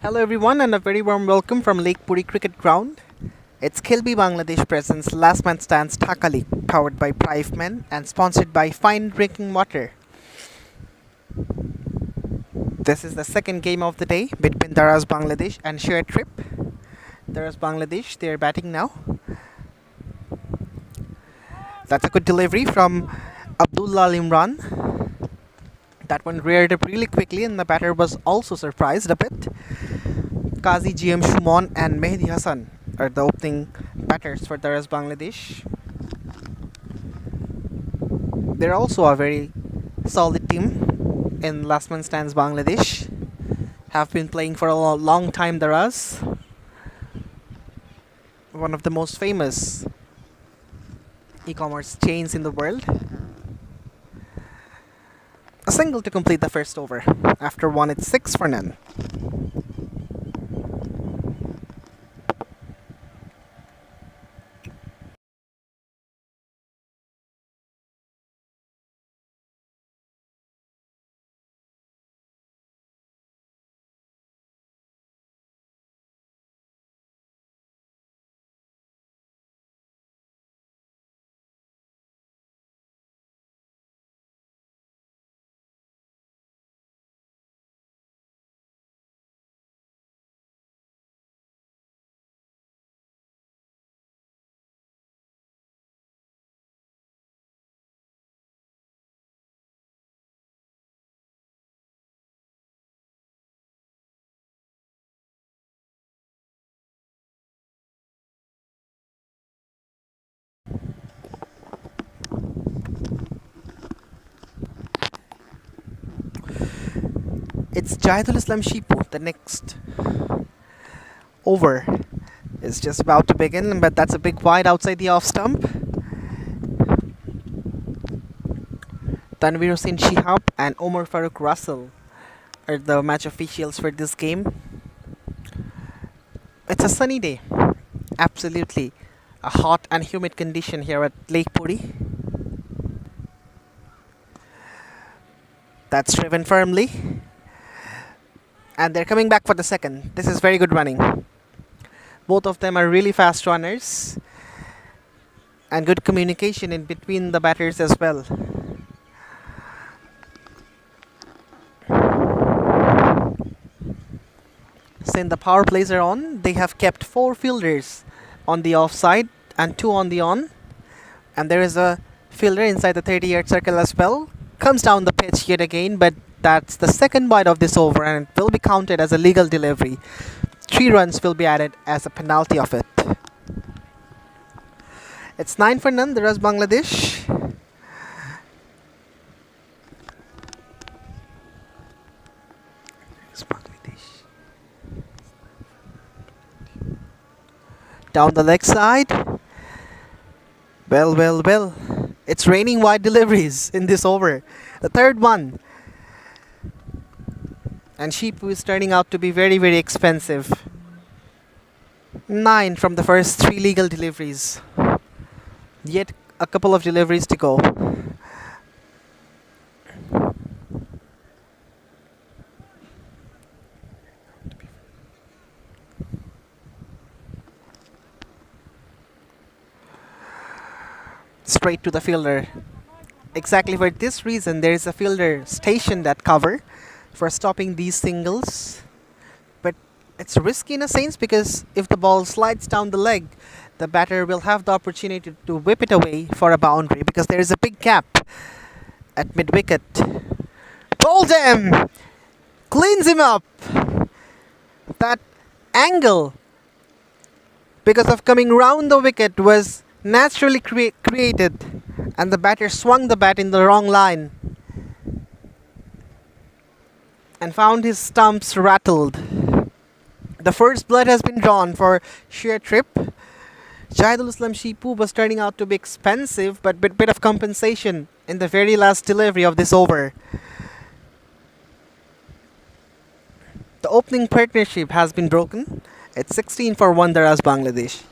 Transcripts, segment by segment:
Hello everyone and a very warm welcome from Lake Puri Cricket Ground. It's Khelbei Bangladesh presents Last Man Stands Dhaka League, powered by Privemen and sponsored by Fine Drinking Water. This is the second game of the day between Daraz Bangladesh and ShareTrip. Daraz Bangladesh, they are batting now. That's a good delivery from Abdullah Al Imran. That one reared up really quickly and the batter was also surprised a bit. Qazi GM Shumon and Mehdi Hassan are the opening batters for Daraz Bangladesh. They're also a very solid team in Last Man Stands Bangladesh. Have been playing for a long time. Daraz, one of the most famous e-commerce chains in the world. A single to complete the first over. After one, it's 6 for none. It's Jahidul Islam Shipu. The next over is just about to begin, but that's a big wide outside the off stump. Tanvir Hossain Shihab and Omar Farooq Russell are the match officials for this game. It's a sunny day. Absolutely a hot and humid condition here at Lake Puri. That's driven firmly. And they're coming back for the second. This is very good running. Both of them are really fast runners. And good communication in between the batters as well. Since the power plays are on, they have kept 4 fielders on the offside and 2 on the on. And there is a fielder inside the 30-yard circle as well. Comes down the pitch yet again, but that's the second wide of this over and it will be counted as a legal delivery. 3 runs will be added as a penalty of it. It's 9 for none, Daraz Bangladesh. Down the leg side. Well. It's raining wide deliveries in this over. The third one. And Shipu is turning out to be very expensive. 9 from the first 3 legal deliveries. Yet a couple of deliveries to go. Straight to the fielder. Exactly for this reason, there is a fielder stationed at cover for stopping these singles. But it's risky in a sense because if the ball slides down the leg, the batter will have the opportunity to whip it away for a boundary because there is a big gap at mid-wicket. Bowled him! Cleans him up! That angle, because of coming round the wicket, was naturally created and the batter swung the bat in the wrong line and found his stumps rattled. The first blood has been drawn for ShareTrip. Jahidul Islam Shipu was turning out to be expensive, but bit of compensation in the very last delivery of this over. The opening partnership has been broken. It's 16 for 1 Daraz Bangladesh.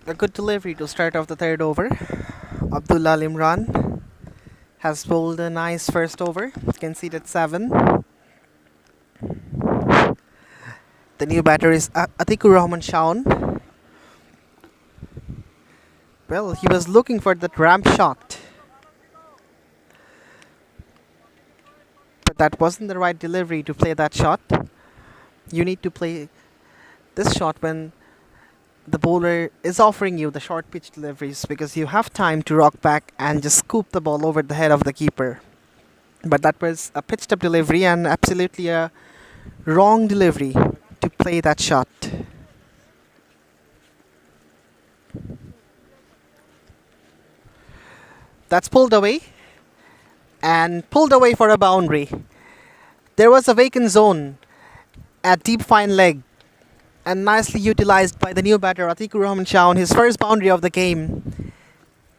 A good delivery to start off the third over. Abdullah Limran has bowled a nice first over. Conceded 7. The new batter is Atikur Rahman Shaun. Well, he was looking for that ramp shot, but that wasn't the right delivery to play that shot. You need to play this shot when the bowler is offering you the short pitch deliveries, because you have time to rock back and just scoop the ball over the head of the keeper. But that was a pitched up delivery and absolutely a wrong delivery to play that shot. That's pulled away, and pulled away for a boundary. There was a vacant zone at deep fine leg, and nicely utilized by the new batter Atikur Rahman Shaun, his first boundary of the game,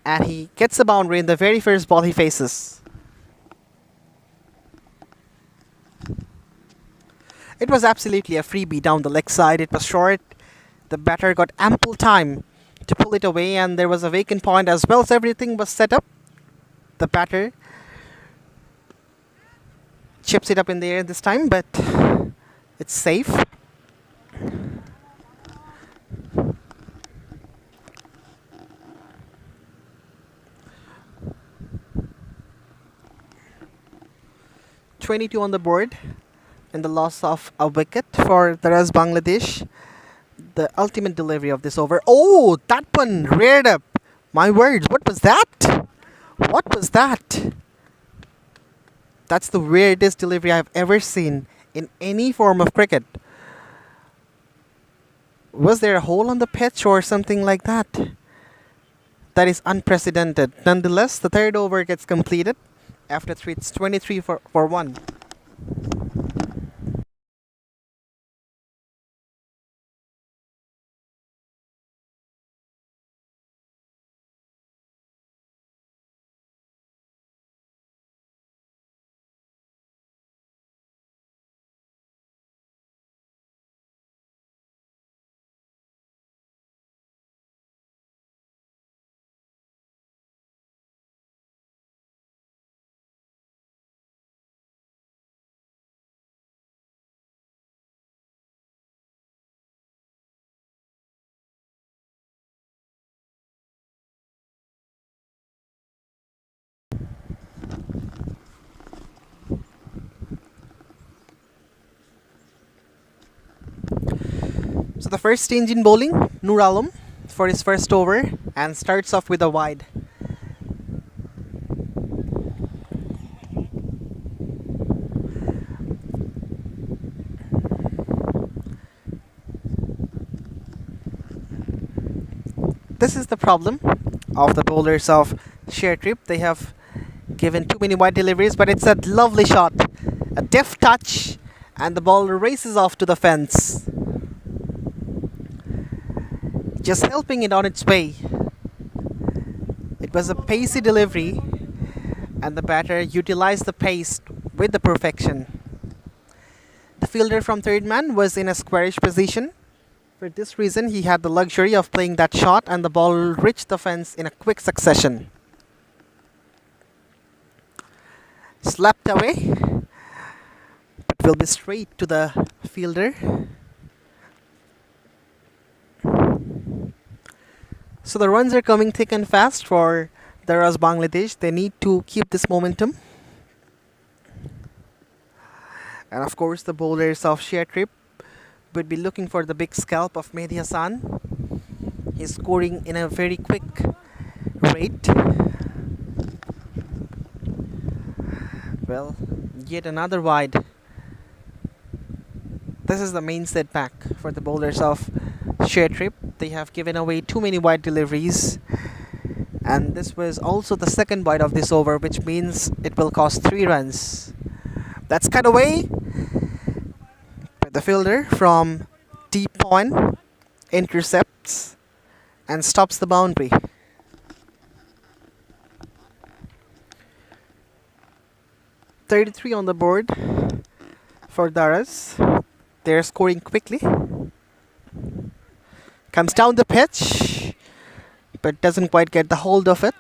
and he gets a boundary in the very first ball he faces. It was absolutely a freebie down the leg side. It was short. The batter got ample time to pull it away, and there was a vacant point as well, so everything was set up. The batter chips it up in the air this time, but it's safe. (22 on the board), and the loss of a wicket for Daraz, Bangladesh. The ultimate delivery of this over. Oh, that one reared up. My words, what was that? What was that? That's the weirdest delivery I've ever seen in any form of cricket. Was there a hole on the pitch or something like that? That is unprecedented. Nonetheless, the third over gets completed. After 3, it's 23 for 1. So the first change in bowling, Nur Alam for his first over, and starts off with a wide. This is the problem of the bowlers of ShareTrip. They have given too many wide deliveries, but it's a lovely shot. A deft touch, and the ball races off to the fence, just helping it on its way. It was a pacey delivery, and the batter utilized the pace with the perfection. The fielder from third man was in a squarish position. For this reason, he had the luxury of playing that shot, and the ball reached the fence in a quick succession. Slapped away, but will be straight to the fielder. So the runs are coming thick and fast for Daraz, Bangladesh. They need to keep this momentum. And of course, the bowlers of ShareTrip would be looking for the big scalp of Mehdi Hassan. He's scoring in a very quick rate. Well, yet another wide. This is the main setback for the bowlers of ShareTrip. They have given away too many wide deliveries, and this was also the second wide of this over, which means it will cost 3 runs. That's cut away. But the fielder from deep point intercepts and stops the boundary. (33 on the board for Daraz. They're scoring quickly. Comes down the pitch. but doesn't quite get the hold of it,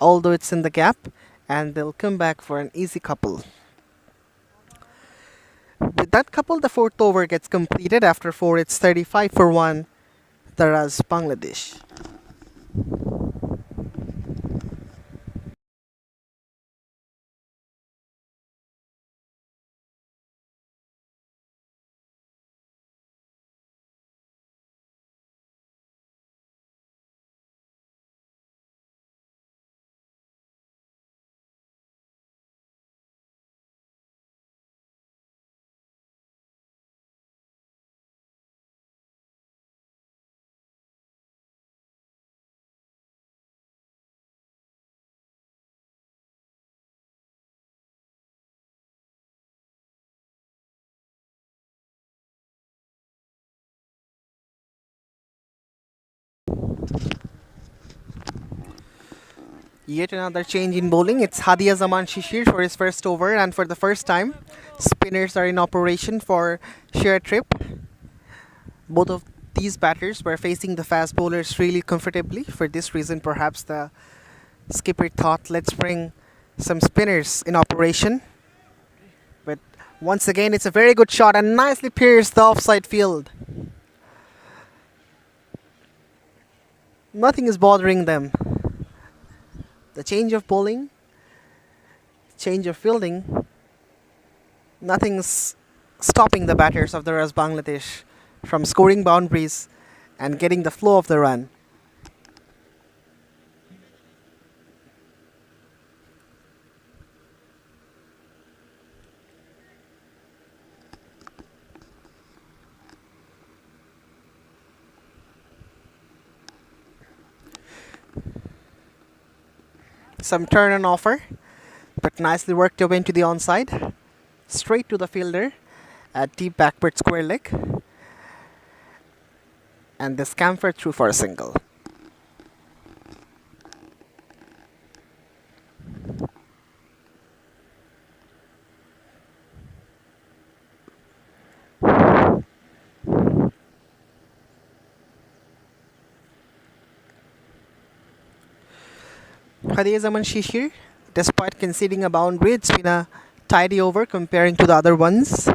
although it's in the gap, and they'll come back for an easy couple. With that couple, the fourth over gets completed. After 4, it's 35 for 1, Daraz, Bangladesh. Yet another change in bowling. It's Hadia Zaman Shishir for his first over, and for the first time, spinners are in operation for ShareTrip. Both of these batters were facing the fast bowlers really comfortably. For this reason, perhaps the skipper thought, let's bring some spinners in operation. But once again, it's a very good shot and nicely pierced the offside field. Nothing is bothering them. The change of bowling, change of fielding, nothing's stopping the batters of the Daraz Bangladesh from scoring boundaries and getting the flow of the run. Some turn on offer, but nicely worked away into the onside. Straight to the fielder at deep backward square leg. And this camphor through for a single. Hadia Zaman Shishir, despite conceding a boundary, it's been a tidy over comparing to the other ones.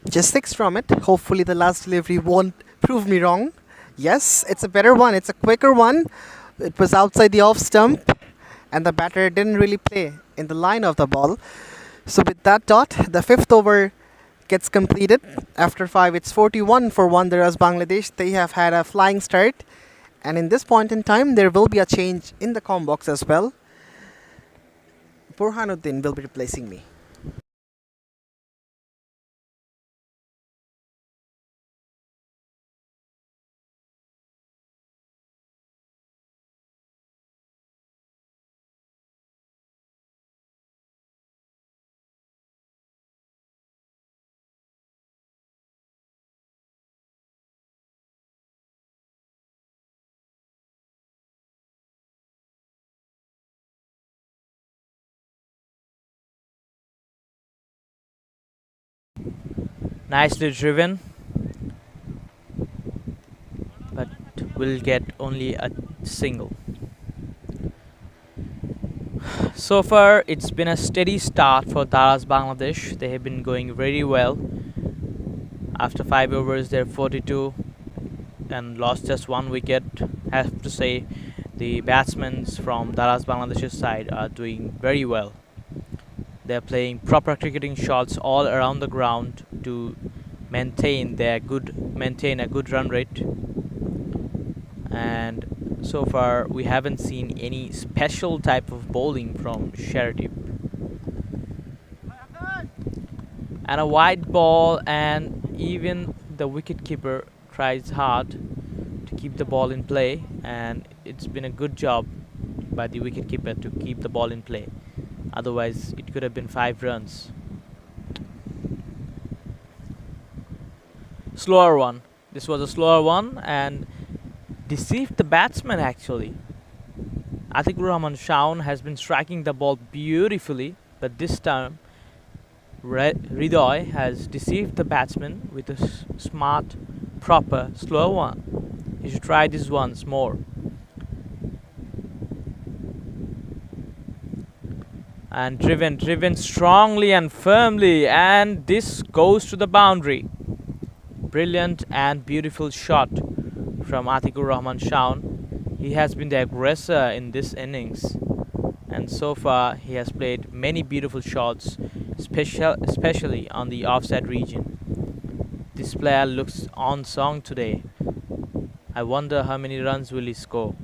Just 6 from it. Hopefully the last delivery won't prove me wrong. Yes, it's a better one. It's a quicker one. It was outside the off stump, and the batter didn't really play in the line of the ball. So with that dot, the 5th over gets completed. After 5, it's 41 for 1 Daraz Bangladesh. They have had a flying start. And in this point in time, there will be a change in the com box as well. Burhanuddin will be replacing me. Nicely driven, but will get only a single. So far, it's been a steady start for Daraz Bangladesh. They have been going very well. After 5 overs, they're 42 and lost just 1 wicket. I have to say, the batsmen from Daraz Bangladesh's side are doing very well. They're playing proper cricketing shots all around the ground to maintain a good run rate. And so far we haven't seen any special type of bowling from ShareTrip. And a wide ball, and even the wicketkeeper tries hard to keep the ball in play, and it's been a good job by the wicketkeeper to keep the ball in play. Otherwise, it could have been 5 runs. Slower one. This was a slower one and deceived the batsman actually. Atikur Rahman Shaun has been striking the ball beautifully, but this time Hridoy has deceived the batsman with a smart, proper, slow one. He should try this once more. and driven strongly and firmly, and this goes to the boundary. Brilliant and beautiful shot from Atikur Rahman Shaun. He has been the aggressor in this innings, and so far he has played many beautiful shots, especially on the offside region. This player looks on song today. I wonder how many runs will he score.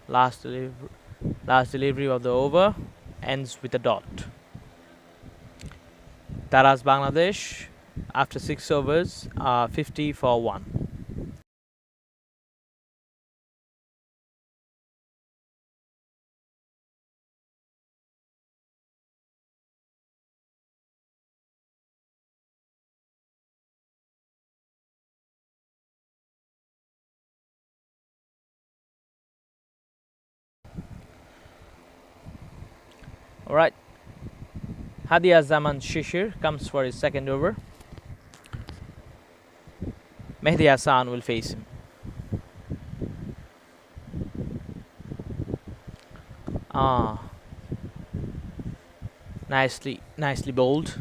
Last delivery of the over ends with a dot. Daraz Bangladesh after 6 overs, 50 for 1. Alright, Hadi Azaman Shishir comes for his second over. Mehdi Hassan will face him. Nicely bowled.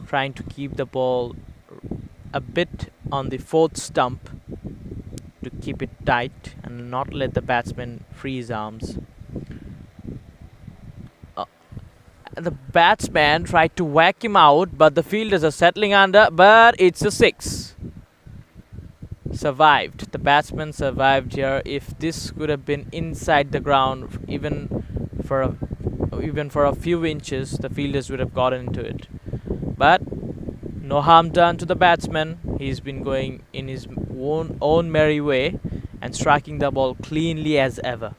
Trying to keep the ball a bit on the fourth stump to keep it tight and not let the batsman free his arms. The batsman tried to whack him out, but the fielders are settling under, but it's a 6. Survived. The batsman survived here. If this could have been inside the ground, even for a few inches, the fielders would have gotten into it. But no harm done to the batsman. He's been going in his own merry way and striking the ball cleanly as ever.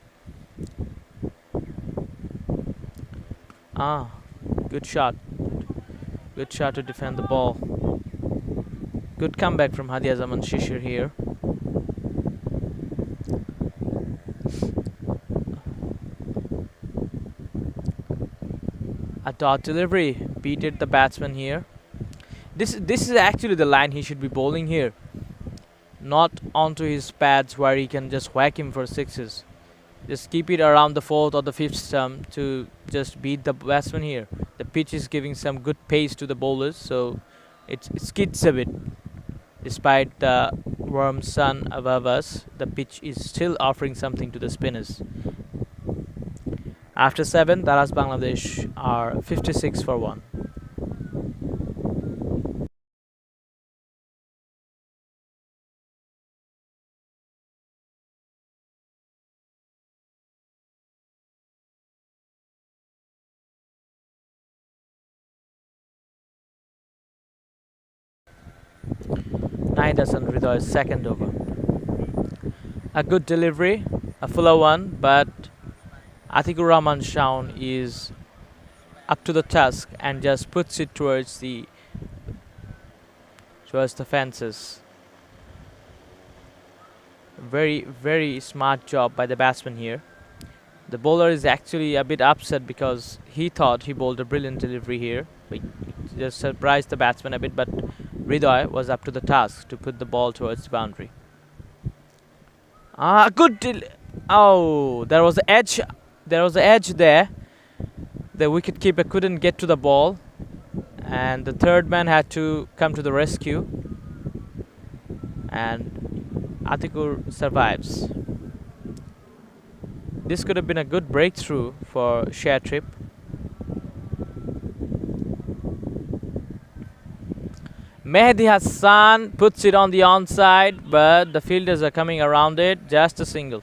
Good shot. Good shot to defend the ball. Good comeback from Hadi Azaman Shishir here. A dot delivery beated the batsman here. This is actually the line he should be bowling here. Not onto his pads where he can just whack him for 6s. Just keep it around the 4th or the 5th stump to just beat the batsman here. The pitch is giving some good pace to the bowlers, so it skids a bit. Despite the warm sun above us, the pitch is still offering something to the spinners. After 7, Daraz Bangladesh are 56 for 1. Nahidasan Hridoy's second over. A good delivery, a fuller one, but Atikur Rahman Shaun is up to the task and just puts it towards the fences. Very smart job by the batsman here. The bowler is actually a bit upset because he thought he bowled a brilliant delivery here. It just surprised the batsman a bit, but Hridoy was up to the task to put the ball towards the boundary. There was an edge. There was an edge there. The wicketkeeper couldn't get to the ball, and the third man had to come to the rescue. And Atikur survives. This could have been a good breakthrough for ShareTrip. Mehdi Hassan puts it on the onside, but the fielders are coming around it. Just a single.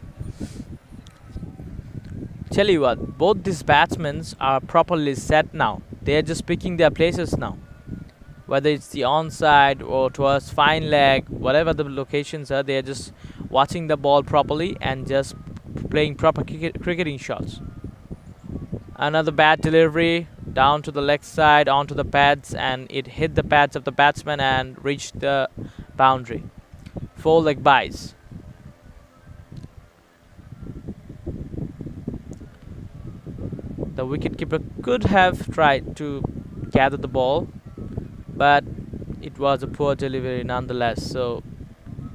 Tell you what, both these batsmen are properly set now. They are just picking their places now. Whether it's the onside or towards fine leg, whatever the locations are, they are just watching the ball properly and just playing proper cricketing shots. Another bad delivery down to the leg side onto the pads, and it hit the pads of the batsman and reached the boundary. 4 leg byes. The wicketkeeper could have tried to gather the ball, but it was a poor delivery nonetheless. So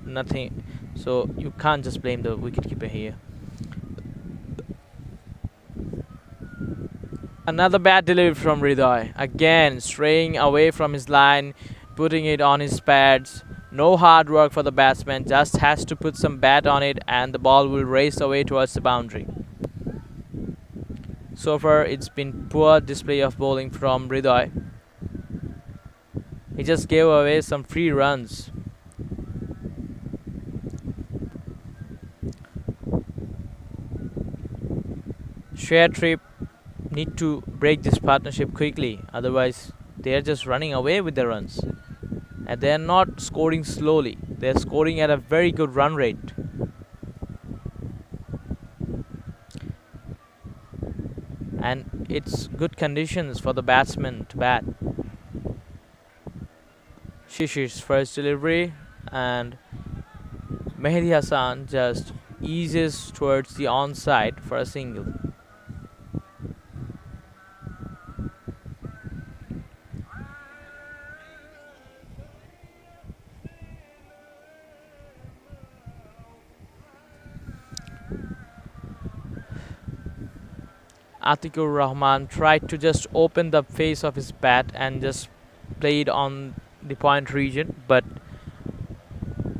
nothing. So you can't just blame the wicketkeeper here. Another bad delivery from Hridoy. Again, straying away from his line, putting it on his pads. No hard work for the batsman, just has to put some bat on it and the ball will race away towards the boundary. So far, it's been poor display of bowling from Hridoy. He just gave away some free runs. ShareTrip need to break this partnership quickly, otherwise they are just running away with the runs. And they are not scoring slowly, they are scoring at a very good run rate. And it's good conditions for the batsman to bat. Shishir's first delivery, and Mehdi Hassan just eases towards the onside for a single. Atikur Rahman tried to just open the face of his bat and just played on the point region, but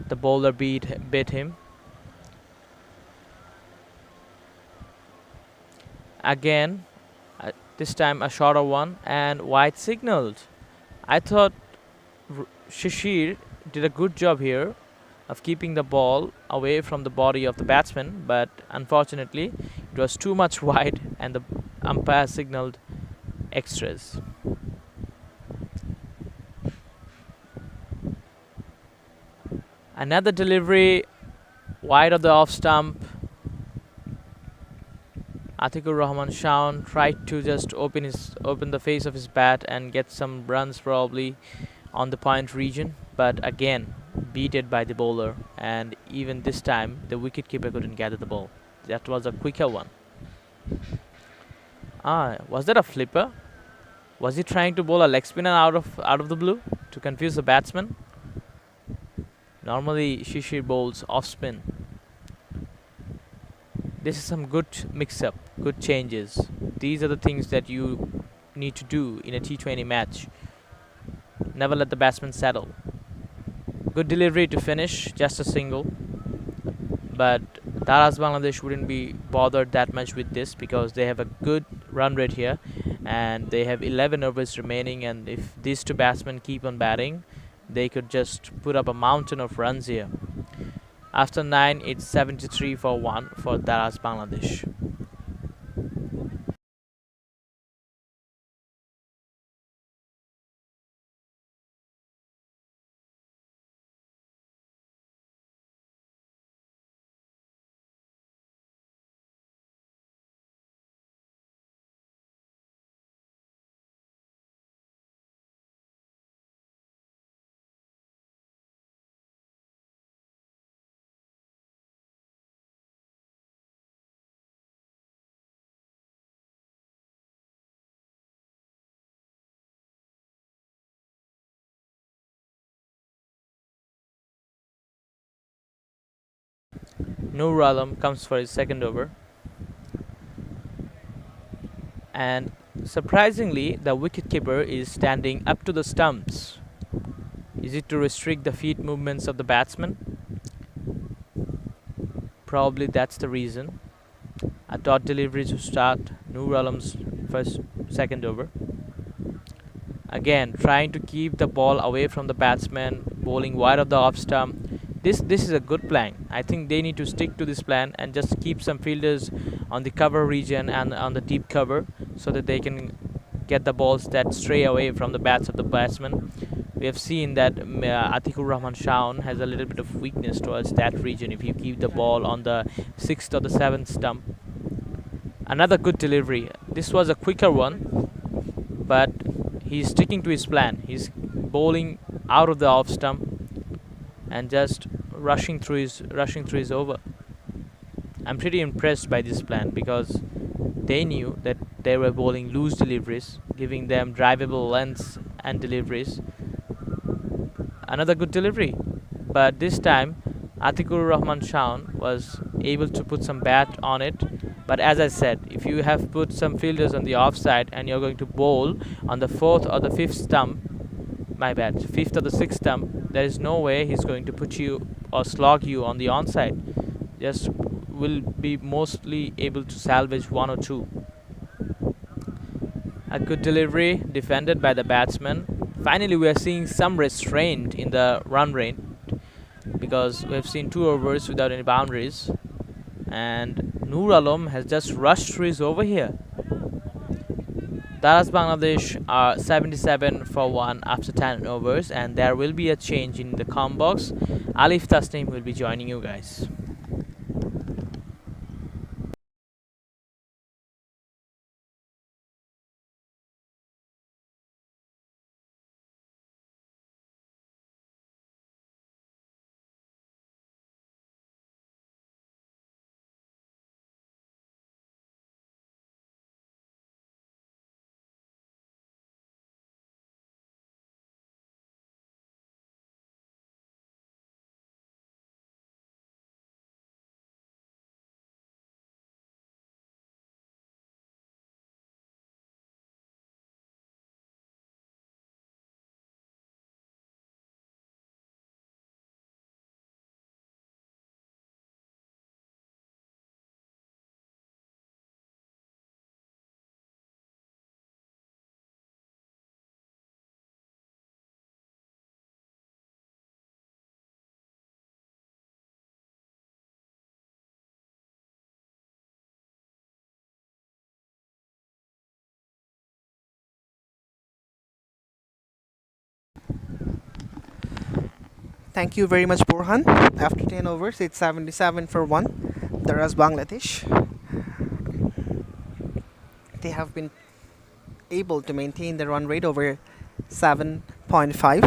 the bowler beat him. Again, this time a shorter one and wide signaled. I thought Shishir did a good job here of keeping the ball away from the body of the batsman, but unfortunately it was too much wide and the umpire signaled extras. Another delivery wide of the off stump. Atikur Rahman Shaun tried to just open the face of his bat and get some runs probably on the point region, but again beaten by the bowler, and even this time the wicketkeeper couldn't gather the ball. That was a quicker one. Was that a flipper? Was he trying to bowl a leg spinner out of the blue to confuse the batsman? Normally Shishir bowls off spin. This is some good mix-up, good changes. These are the things that you need to do in a T20 match. Never let the batsman settle. Good delivery to finish, just a single. But Daraz Bangladesh wouldn't be bothered that much with this because they have a good run rate here and they have 11 overs remaining, and if these two batsmen keep on batting, they could just put up a mountain of runs here. After 9, it's 73 for 1 for Daraz Bangladesh. Noor Alam comes for his second over, and surprisingly the wicketkeeper is standing up to the stumps. Is it to restrict the feet movements of the batsman? Probably that's the reason. A dot delivery to start Noor Alam's second over. Again, trying to keep the ball away from the batsman, bowling wide of the off stump. This is a good plan. I think they need to stick to this plan and just keep some fielders on the cover region and on the deep cover so that they can get the balls that stray away from the bats of the batsman. We have seen that Atikur Rahman Shaun has a little bit of weakness towards that region if you keep the ball on the 6th or the 7th stump. Another good delivery. This was a quicker one, but he's sticking to his plan. He's bowling out of the off stump and just rushing through his over. I'm pretty impressed by this plan because they knew that they were bowling loose deliveries, giving them drivable lengths and deliveries. another good delivery. But this time, Atikur Rahman Shaun was able to put some bat on it. But as I said, if you have put some fielders on the offside and you're going to bowl on the fourth or the fifth stump, my bad, fifth or the sixth stump, there is no way he's going to put you or slog you on the onside. Just will be mostly able to salvage one or two. A good delivery defended by the batsman. Finally, we are seeing some restraint in the run rate because we have seen 2 overs without any boundaries, and Noor Alam has just rushed through his over here. Daraz Bangladesh are 77 for 1 after 10 overs, and there will be a change in the com box. Alif Tasnim will be joining you guys. Thank you very much, Borhan. After 10 overs, it's 77 for 1. Daraz Bangladesh. They have been able to maintain the run rate over 7.5.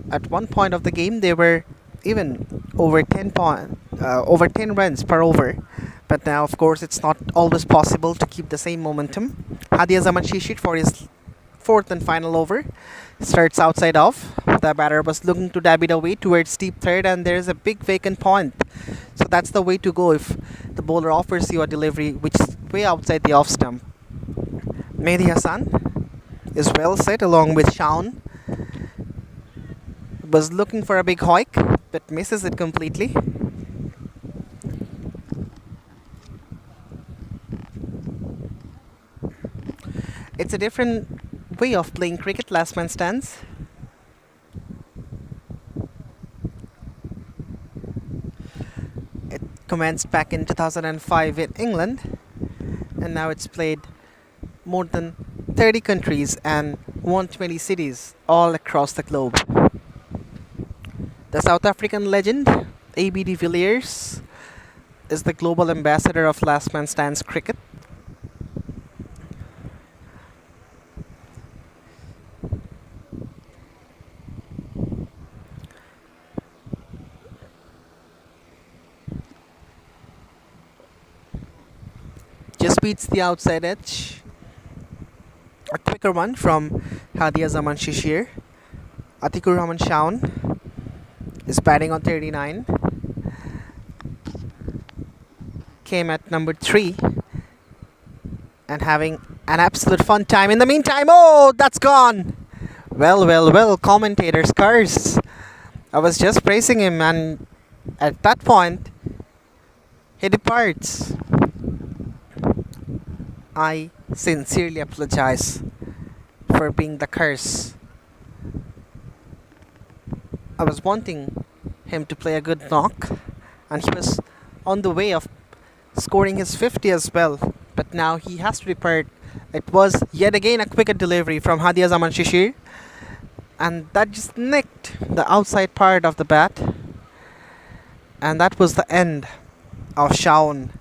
At one point of the game, they were even over 10 runs per over. But now, of course, it's not always possible to keep the same momentum. Hadia Zaman Shishir for his fourth and final over starts outside off. The batter was looking to dab it away towards deep third, and there's a big vacant point. So that's the way to go if the bowler offers you a delivery which is way outside the off stump. Mehdi Hassan is well set along with Shaun. Was looking for a big hoik but misses it completely. It's a different way of playing cricket, last man stands. It commenced back in 2005 in England, and now it's played more than 30 countries and 120 cities all across the globe. The South African legend, A.B. de Villiers, is the global ambassador of last man stands cricket. Just beats the outside edge. A quicker one from Hadia Zaman Shishir. Atikur Rahman Shaun is batting on 39. Came at number 3 and having an absolute fun time. In the meantime, oh, that's gone. Well, commentator's curse. I was just praising him, and at that point, he departs. I sincerely apologize for being the curse. I was wanting him to play a good knock, and he was on the way of scoring his 50 as well. But now he has to depart. It was yet again a quicker delivery from Hadia Zaman Shishir, and that just nicked the outside part of the bat. And that was the end of Shaun.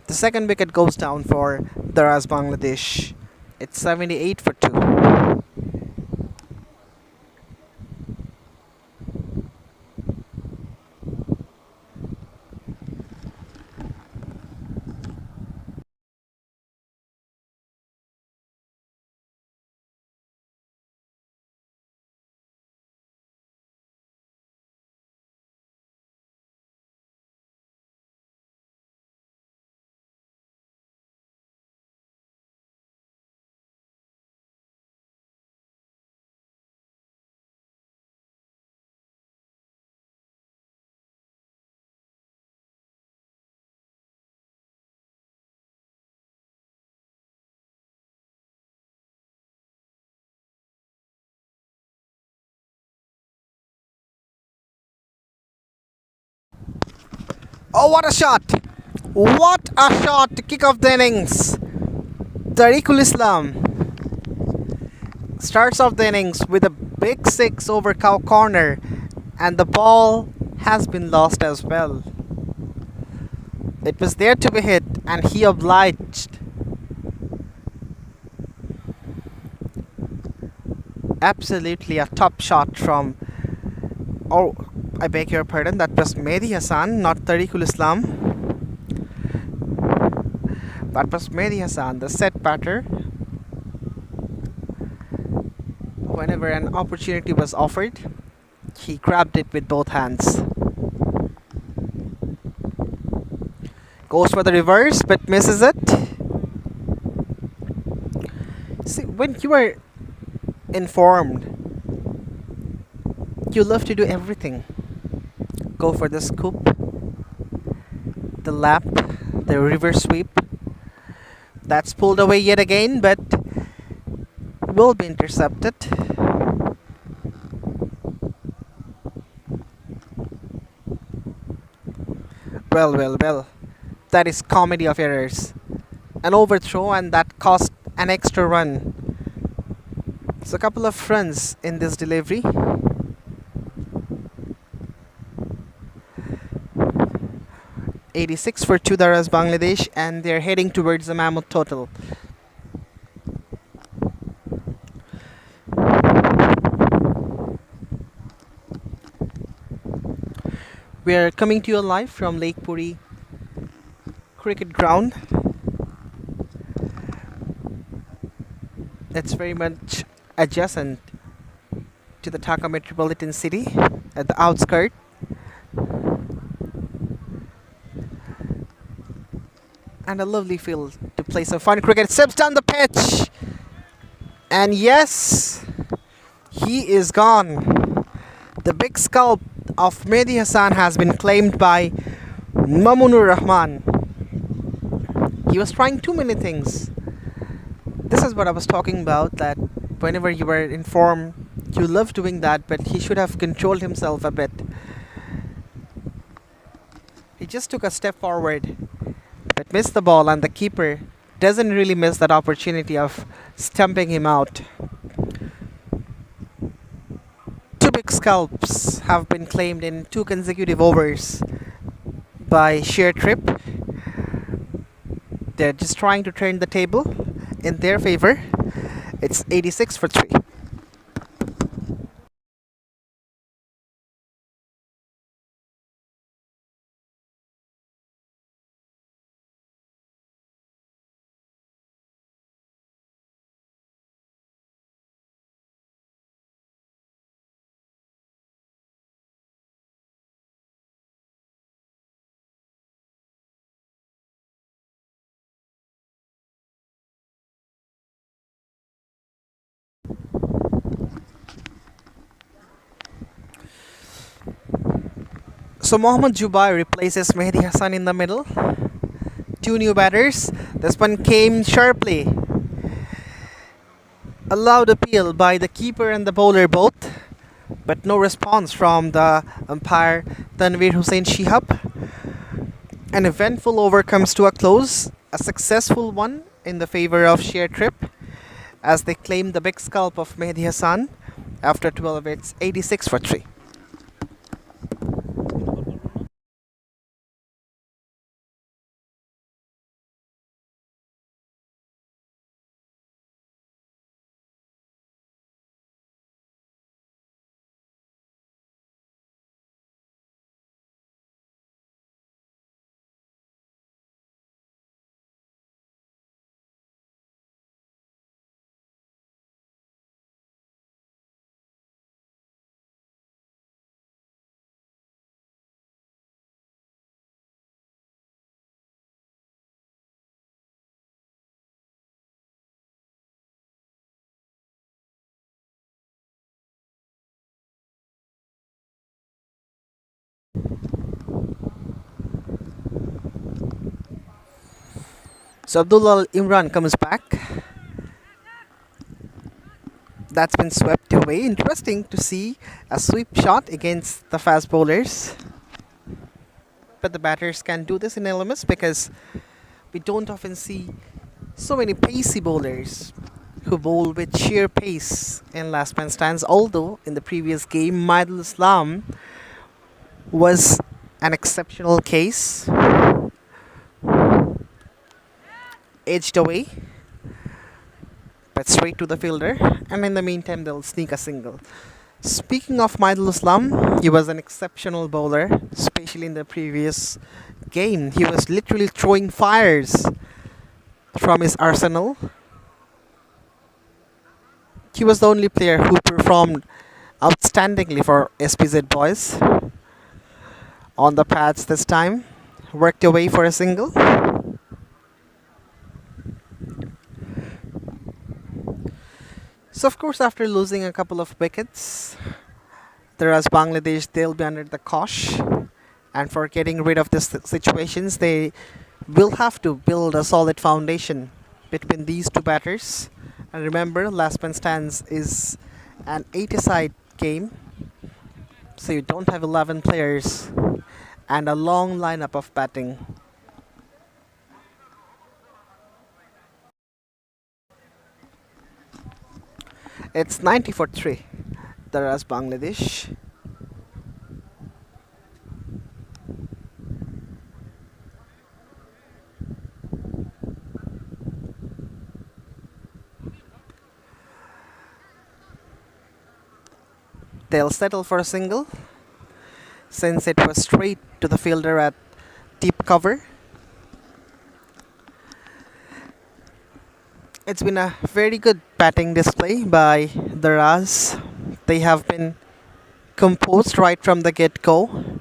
The second wicket goes down for Daraz Bangladesh. It's 78 for 2. Oh, what a shot! What a shot to kick off the innings! Tariqul Islam starts off the innings with a big six over cow corner, and the ball has been lost as well. It was there to be hit, and he obliged. Absolutely a top shot from. Oh, I beg your pardon, that was Mehdi Hassan, not Tariqul Islam. That was Mehdi Hassan, the set batter. Whenever an opportunity was offered, he grabbed it with both hands. Goes for the reverse but misses it. See, when you are informed, you love to do everything. Go for the scoop, the lap, the reverse sweep. That's pulled away yet again, but will be intercepted. Well. That is comedy of errors. An overthrow, and that cost an extra run. So a couple of runs in this delivery. .86 for 2 Daraz Bangladesh, and they're heading towards the mammoth total. We are coming to you live from Lake Puri cricket ground. It's very much adjacent to the Dhaka metropolitan city at the outskirts. And a lovely field to play some fun cricket. Steps down the pitch, and yes, he is gone. The big scalp of Mehdi Hassan has been claimed by Mamunur Rahman. He was trying too many things. This is what I was talking about, that whenever you were informed, you love doing that, but he should have controlled himself a bit. He just took a step forward but missed the ball, and the keeper doesn't really miss that opportunity of stumping him out. Two big scalps have been claimed in 2 consecutive overs by ShareTrip. They're just trying to turn the table in their favor. It's 86 for 3. So Mohammad Jubai replaces Mehdi Hassan in the middle. 2 new batters. This one came sharply. A loud appeal by the keeper and the bowler both, but no response from the umpire Tanveer Hussain Shihab. An eventful over comes to a close. A successful one in the favor of ShareTrip, as they claim the big scalp of Mehdi Hassan after 12. It's 86 for 3. So Abdullah Imran comes back. That's been swept away. Interesting to see a sweep shot against the fast bowlers. but the batters can do this in LMS because we don't often see so many pacey bowlers who bowl with sheer pace in last man stands. Although in the previous game, Maidul Islam was an exceptional case, edged away, but straight to the fielder, and in the meantime, they'll sneak a single. Speaking of Maidul Islam, he was an exceptional bowler, especially in the previous game. He was literally throwing fires from his arsenal. He was the only player who performed outstandingly for SPZ boys on the pads this time. Worked away for a single. So of course, after losing a couple of wickets, Daraz Bangladesh, they'll be under the cosh, and for getting rid of these situations, they will have to build a solid foundation between these two batters. And remember, last man stands is an 80-side game, so you don't have 11 players and a long lineup of batting. It's 90 for 3, Daraz Bangladesh. They'll settle for a single since it was straight to the fielder at deep cover. It's been a very good batting display by Daraz. They have been composed right from the get-go.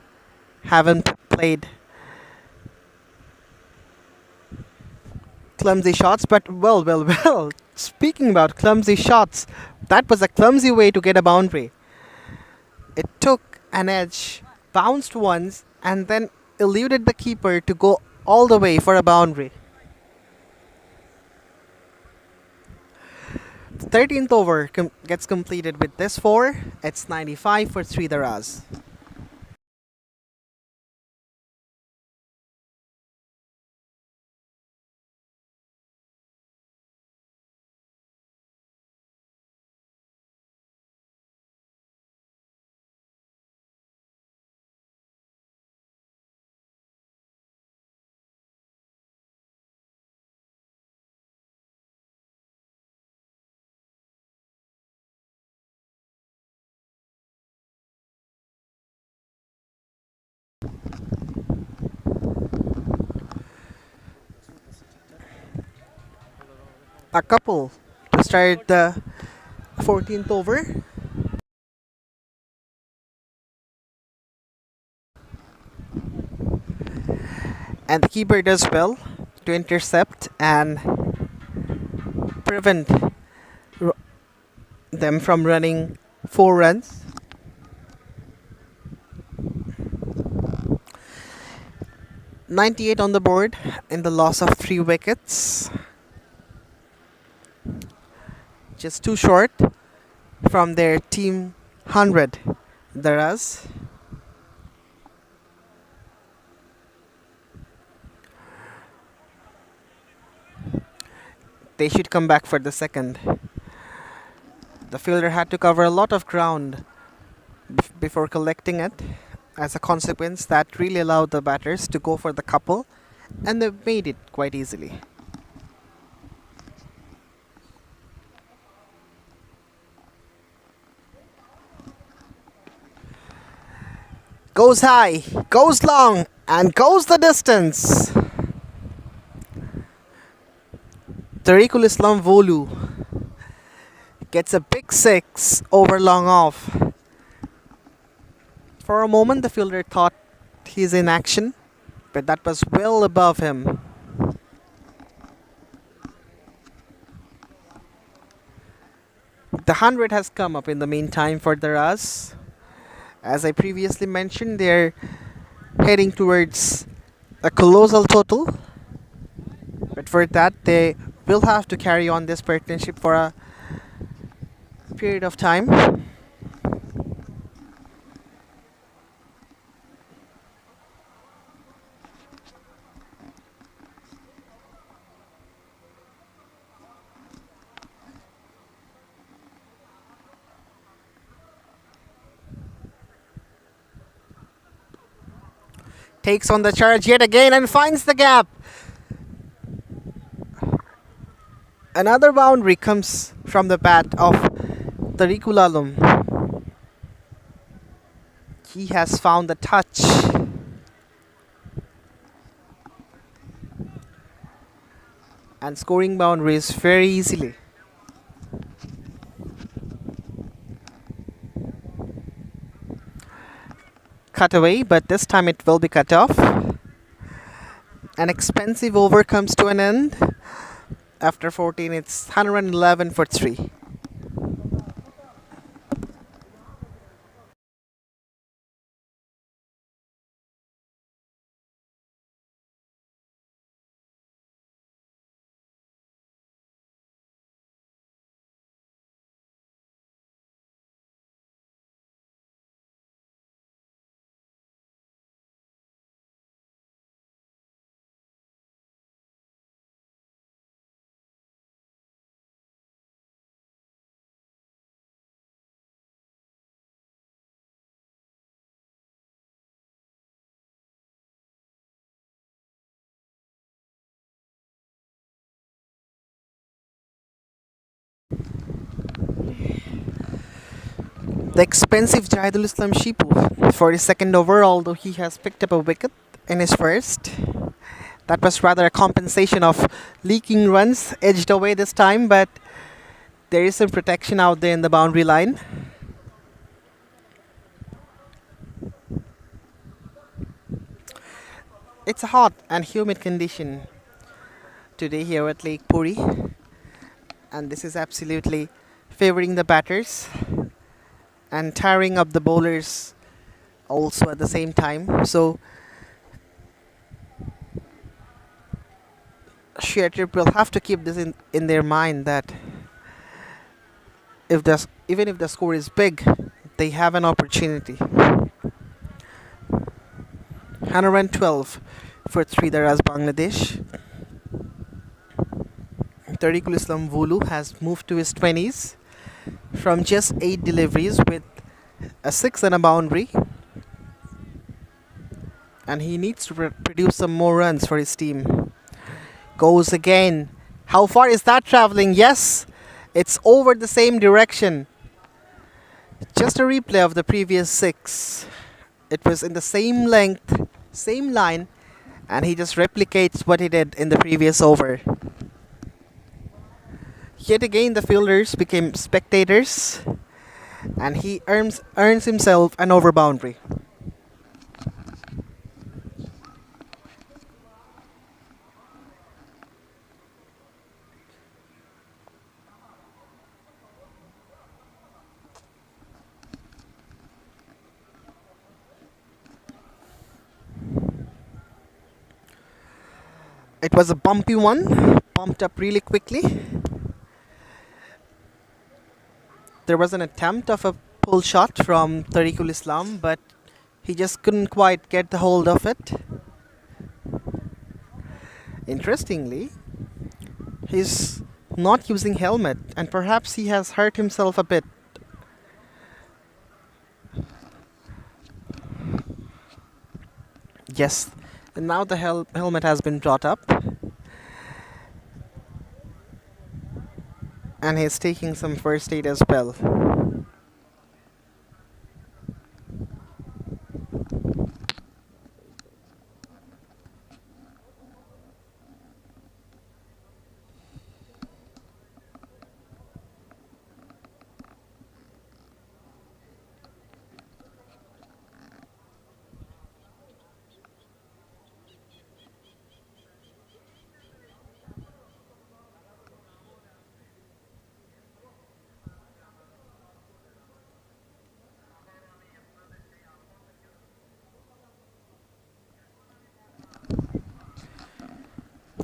Haven't played clumsy shots, but well. Speaking about clumsy shots, that was a clumsy way to get a boundary. It took an edge, bounced once, and then eluded the keeper to go all the way for a boundary. 13th over gets completed with this 4. It's 95 for 3 Daraz. A couple to start the 14th over. And the keeper does well to intercept and prevent them from running 4 runs. .98 on the board in the loss of 3 wickets. Just too short from their team 100, Daraz. They should come back for the second. The fielder had to cover a lot of ground before collecting it. As a consequence, that really allowed the batters to go for the couple, and they made it quite easily. Goes high, goes long, and goes the distance. Tariqul Islam Volu gets a big 6 over long off. For a moment, the fielder thought he's in action, but that was well above him. The 100 has come up in the meantime for Daraz. As I previously mentioned, they're heading towards a colossal total. But for that, they will have to carry on this partnership for a period of time. Takes on the charge yet again and finds the gap. Another boundary comes from the bat of Tariqulalum. He has found the touch. And scoring boundaries very easily. Cut away, but this time it will be cut off. An expensive over comes to an end. After 14, it's 111 for 3. The expensive Jahidul Islam Shipu for his second over, although he has picked up a wicket in his first. That was rather a compensation of leaking runs edged away this time, but there is some protection out there in the boundary line. It's a hot and humid condition today here at Lake Puri, and this is absolutely favoring the batters and tiring up the bowlers also at the same time. So ShareTrip will have to keep this in their mind that even if the score is big, they have an opportunity. 112 for 3 Daraz Bangladesh. Tariqul Islam Vulu has moved to his 20s from just 8 deliveries with a 6 and a boundary, and he needs to produce some more runs for his team. Goes again. How far is that traveling? Yes, it's over the same direction. Just a replay of the previous 6. It was in the same length, same line, and he just replicates what he did in the previous over. Yet again, the fielders became spectators, and he earns himself an over boundary. It was a bumpy one, bumped up really quickly. There was an attempt of a pull shot from Tariqul Islam, but he just couldn't quite get the hold of it. Interestingly, he's not using helmet, and perhaps he has hurt himself a bit. Yes, and now the helmet has been brought up, and he's taking some first aid as well.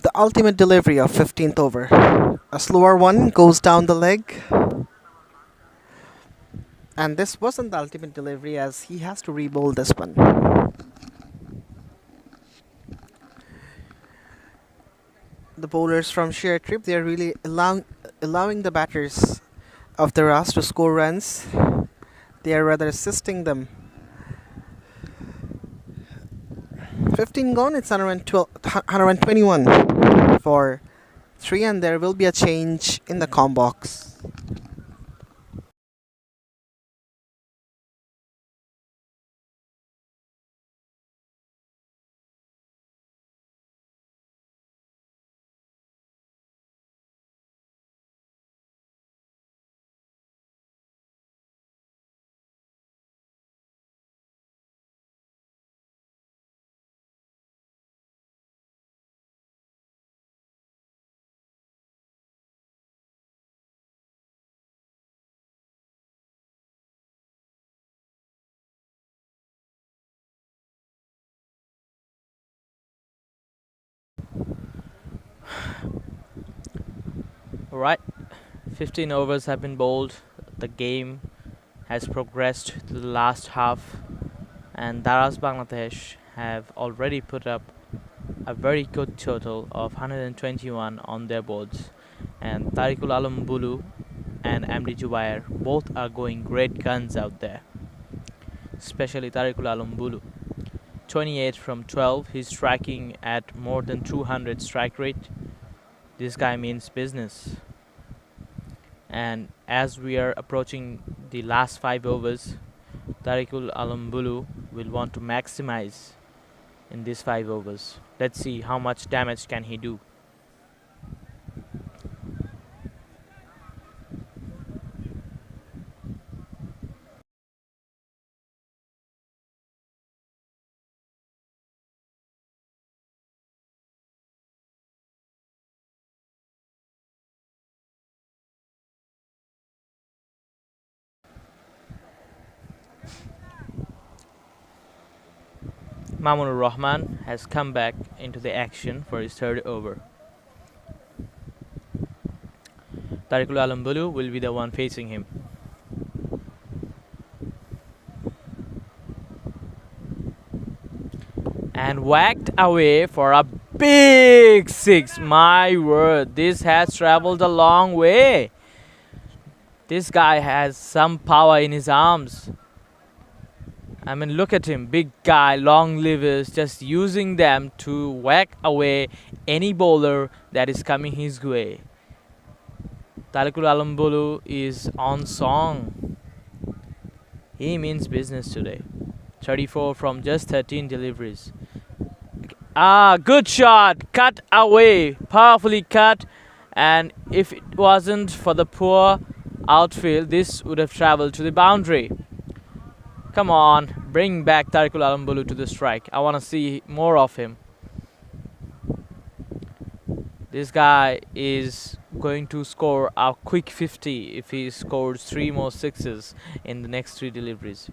The ultimate delivery of 15th over. A slower one goes down the leg. And this wasn't the ultimate delivery, as he has to re-bowl this one. The bowlers from ShareTrip, they are really allowing the batters of Daraz to score runs. They are rather assisting them 15 gone, it's 121 for 3, and there will be a change in the com box. Alright, 15 overs have been bowled. The game has progressed to the last half, and Daraz Bangladesh have already put up a very good total of 121 on their boards, and Tariqul Alam Bulu and MD Jubair both are going great guns out there, especially Tariqul Alam Bulu. 28 from 12, he's striking at more than 200 strike rate. This guy means business. And as we are approaching the last 5 overs, Tariqul Alam Bulu will want to maximize in these 5 overs. Let's see how much damage can he do. Mamunur Rahman has come back into the action for his 3rd over. Tariqul Alam Bulu will be the one facing him. And whacked away for a big 6. My word, this has traveled a long way. This guy has some power in his arms. I mean, look at him, big guy, long livers, just using them to whack away any bowler that is coming his way. Tariqul Alam Bulu is on song. He means business today. 34 from just 13 deliveries. Good shot, cut away, powerfully cut, and if it wasn't for the poor outfield, this would have traveled to the boundary. Come on, bring back Tariqul Alam Bulu to the strike. I want to see more of him. This guy is going to score a quick 50 if he scores 3 more 6s in the next 3 deliveries.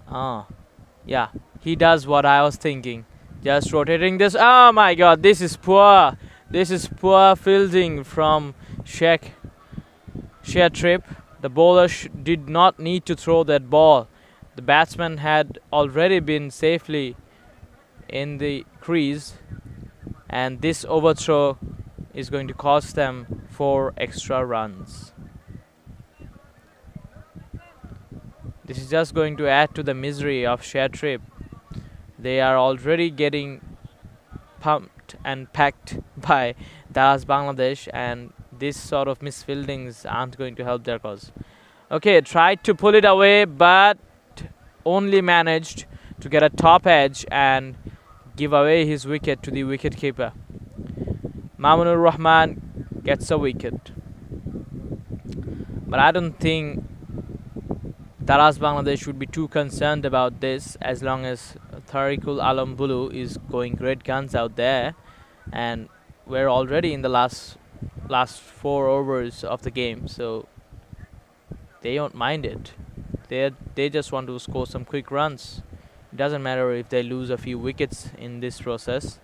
Yeah, he does what I was thinking. Just rotating this. Oh my god, this is poor. This is poor fielding from ShareTrip. The bowler did not need to throw that ball. The batsman had already been safely in the crease, and this overthrow is going to cost them 4 extra runs. This is just going to add to the misery of ShareTrip. They are already getting pumped and packed by Daraz Bangladesh, and this sort of misfieldings aren't going to help their cause. Okay, tried to pull it away, but only managed to get a top edge and give away his wicket to the wicketkeeper. Mamunur Rahman gets a wicket. But I don't think Daraz Bangladesh would be too concerned about this, as long as Tariqul Alam Bulu is going great guns out there, and we're already in the last 4 overs of the game, so they don't mind it. They just want to score some quick runs. It doesn't matter if they lose a few wickets in this process.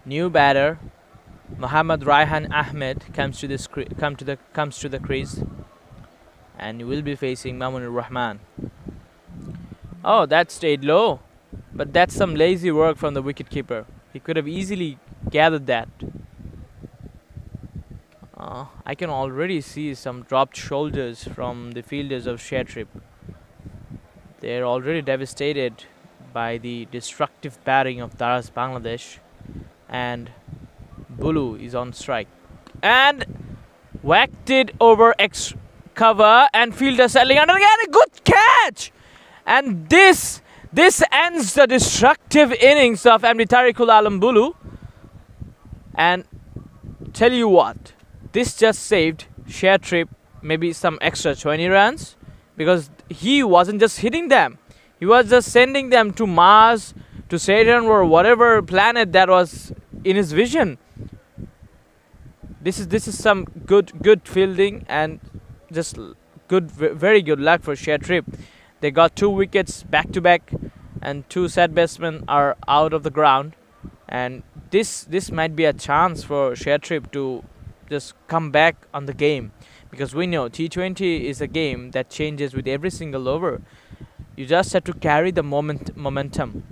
New batter, Mohammad Raihan Ahmed comes to the crease, and he will be facing Mamunur Rahman. Oh, that stayed low, but that's some lazy work from the wicketkeeper. He could have easily gathered that. I can already see some dropped shoulders from the fielders of ShareTrip. They're already devastated by the destructive batting of Daraz Bangladesh, and Bulu is on strike. And whacked it over X cover, and fielder settling under again. A good catch! And this ends the destructive innings of MD Tariqul Alam Bulu. And tell you what, this just saved ShareTrip maybe some extra 20 runs, because he wasn't just hitting them, he was just sending them to Mars, to Saturn, or whatever planet that was in his vision. This is some good fielding, and just very good luck for ShareTrip. They got 2 wickets back to back, and 2 set batsmen are out of the ground, and this might be a chance for ShareTrip to just come back on the game, because we know T20 is a game that changes with every single over. You just have to carry the momentum.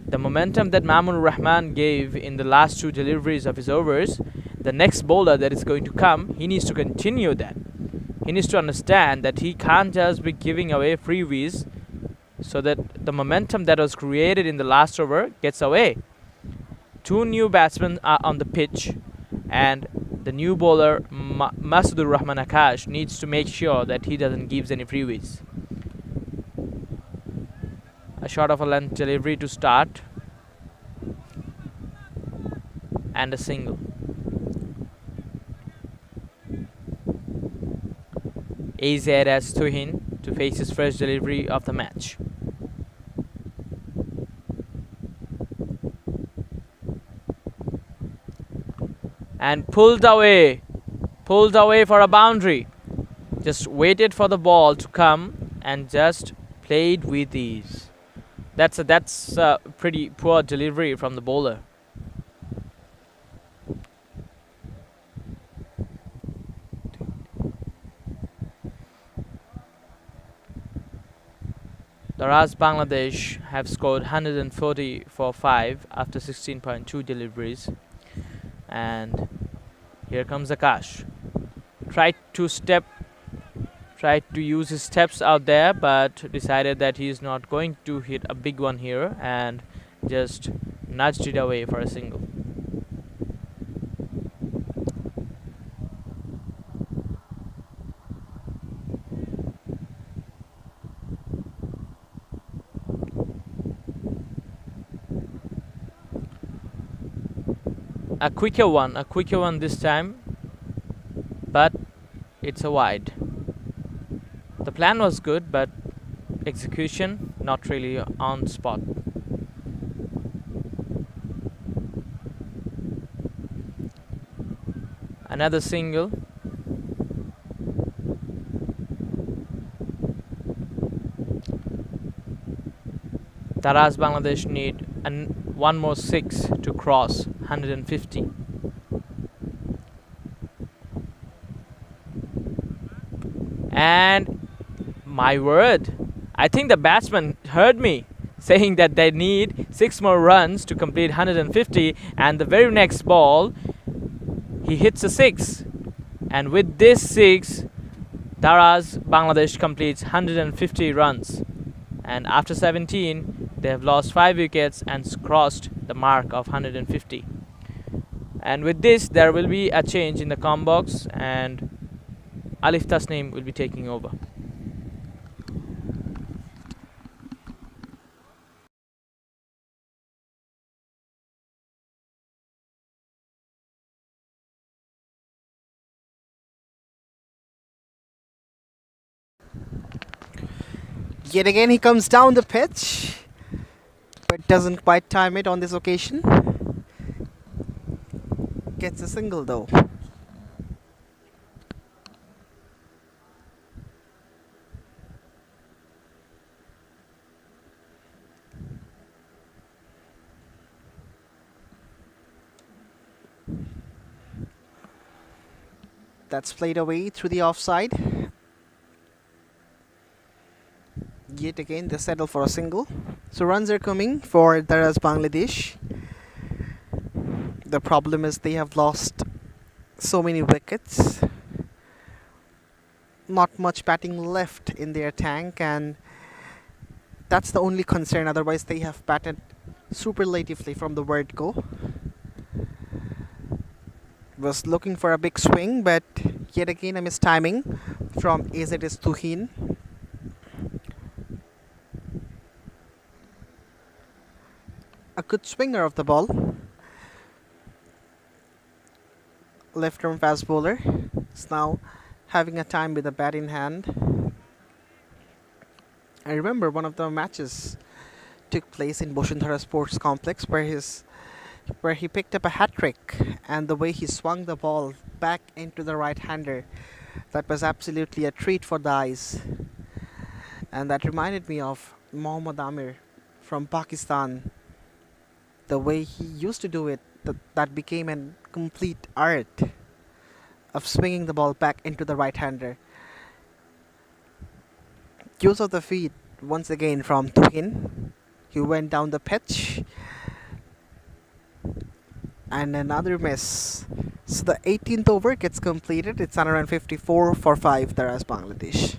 The momentum that Mamunur Rahman gave in the last 2 deliveries of his overs, the next bowler that is going to come, he needs to continue that. He needs to understand that he can't just be giving away freebies, so that the momentum that was created in the last over gets away. 2 new batsmen are on the pitch, and the new bowler Masudur Rahman Akash needs to make sure that he doesn't give any freebies. A shot of a length delivery to start, and a single. AZ as Tuhin to face his first delivery of the match. And pulled away for a boundary. Just waited for the ball to come and just played with ease. That's a pretty poor delivery from the bowler. Daraz Bangladesh have scored 140 for 5 after 16.2 deliveries. And here comes Akash. Tried to use his steps out there, but decided that he is not going to hit a big one here, and just nudged it away for a single. A quicker one this time, but it's a wide. The plan was good, but execution not really on spot. Another single. Daraz Bangladesh need one more 6 to cross 150. And my word, I think the batsman heard me saying that they need 6 more runs to complete 150, and the very next ball he hits a 6, and with this 6 Daraz Bangladesh completes 150 runs, and after 17 they have lost 5 wickets and crossed the mark of 150. And with this there will be a change in the com box, and Alif Tasneem will be taking over. Yet again he comes down the pitch, but doesn't quite time it on this occasion. Gets a single though. That's played away through the offside. Yet again, they settle for a single. So runs are coming for Daraz Bangladesh. The problem is they have lost so many wickets. Not much batting left in their tank, and that's the only concern. Otherwise, they have batted superlatively from the word go. Was looking for a big swing, but yet again a missed timing from AZ's Tuhin. A good swinger of the ball. Left arm fast bowler is now having a time with the bat in hand. I remember one of the matches took place in Boshundhara Sports Complex where he picked up a hat trick, and the way he swung the ball back into the right hander, that was absolutely a treat for the eyes. And that reminded me of Mohammad Amir from Pakistan. The way he used to do it, that became a complete art of swinging the ball back into the right hander. Use of the feet once again from Tuhin. He went down the pitch. And another miss. So the 18th over gets completed. It's 154 for 5 Daraz Bangladesh.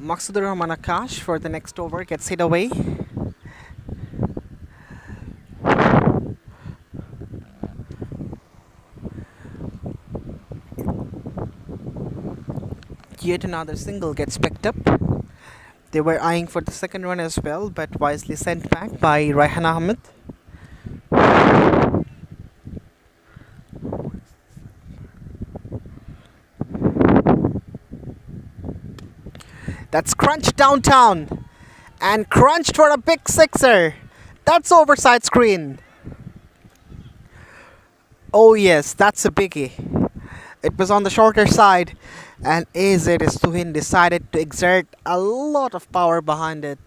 Maqsudur Rahman Akash for the next over gets hit away. Yet another single gets picked up. They were eyeing for the second run as well, but wisely sent back by Raihan Ahmed. That's crunched downtown and crunched for a big sixer. That's overside screen. Oh yes, that's a biggie. It was on the shorter side, and AZ Tuhin decided to exert a lot of power behind it.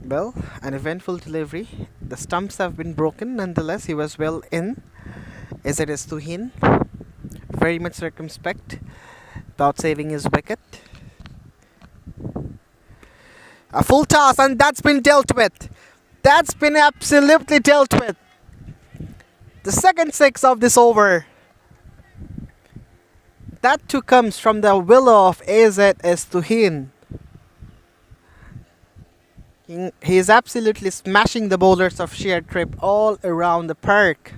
Well, an eventful delivery. The stumps have been broken, nonetheless, he was well in. AZ Tuhin, very much circumspect about saving his wicket. A full toss, and that's been dealt with. That's been absolutely dealt with. The second six of this over. That too comes from the willow of AZ Tuhin. He is absolutely smashing the bowlers of ShareTrip all around the park.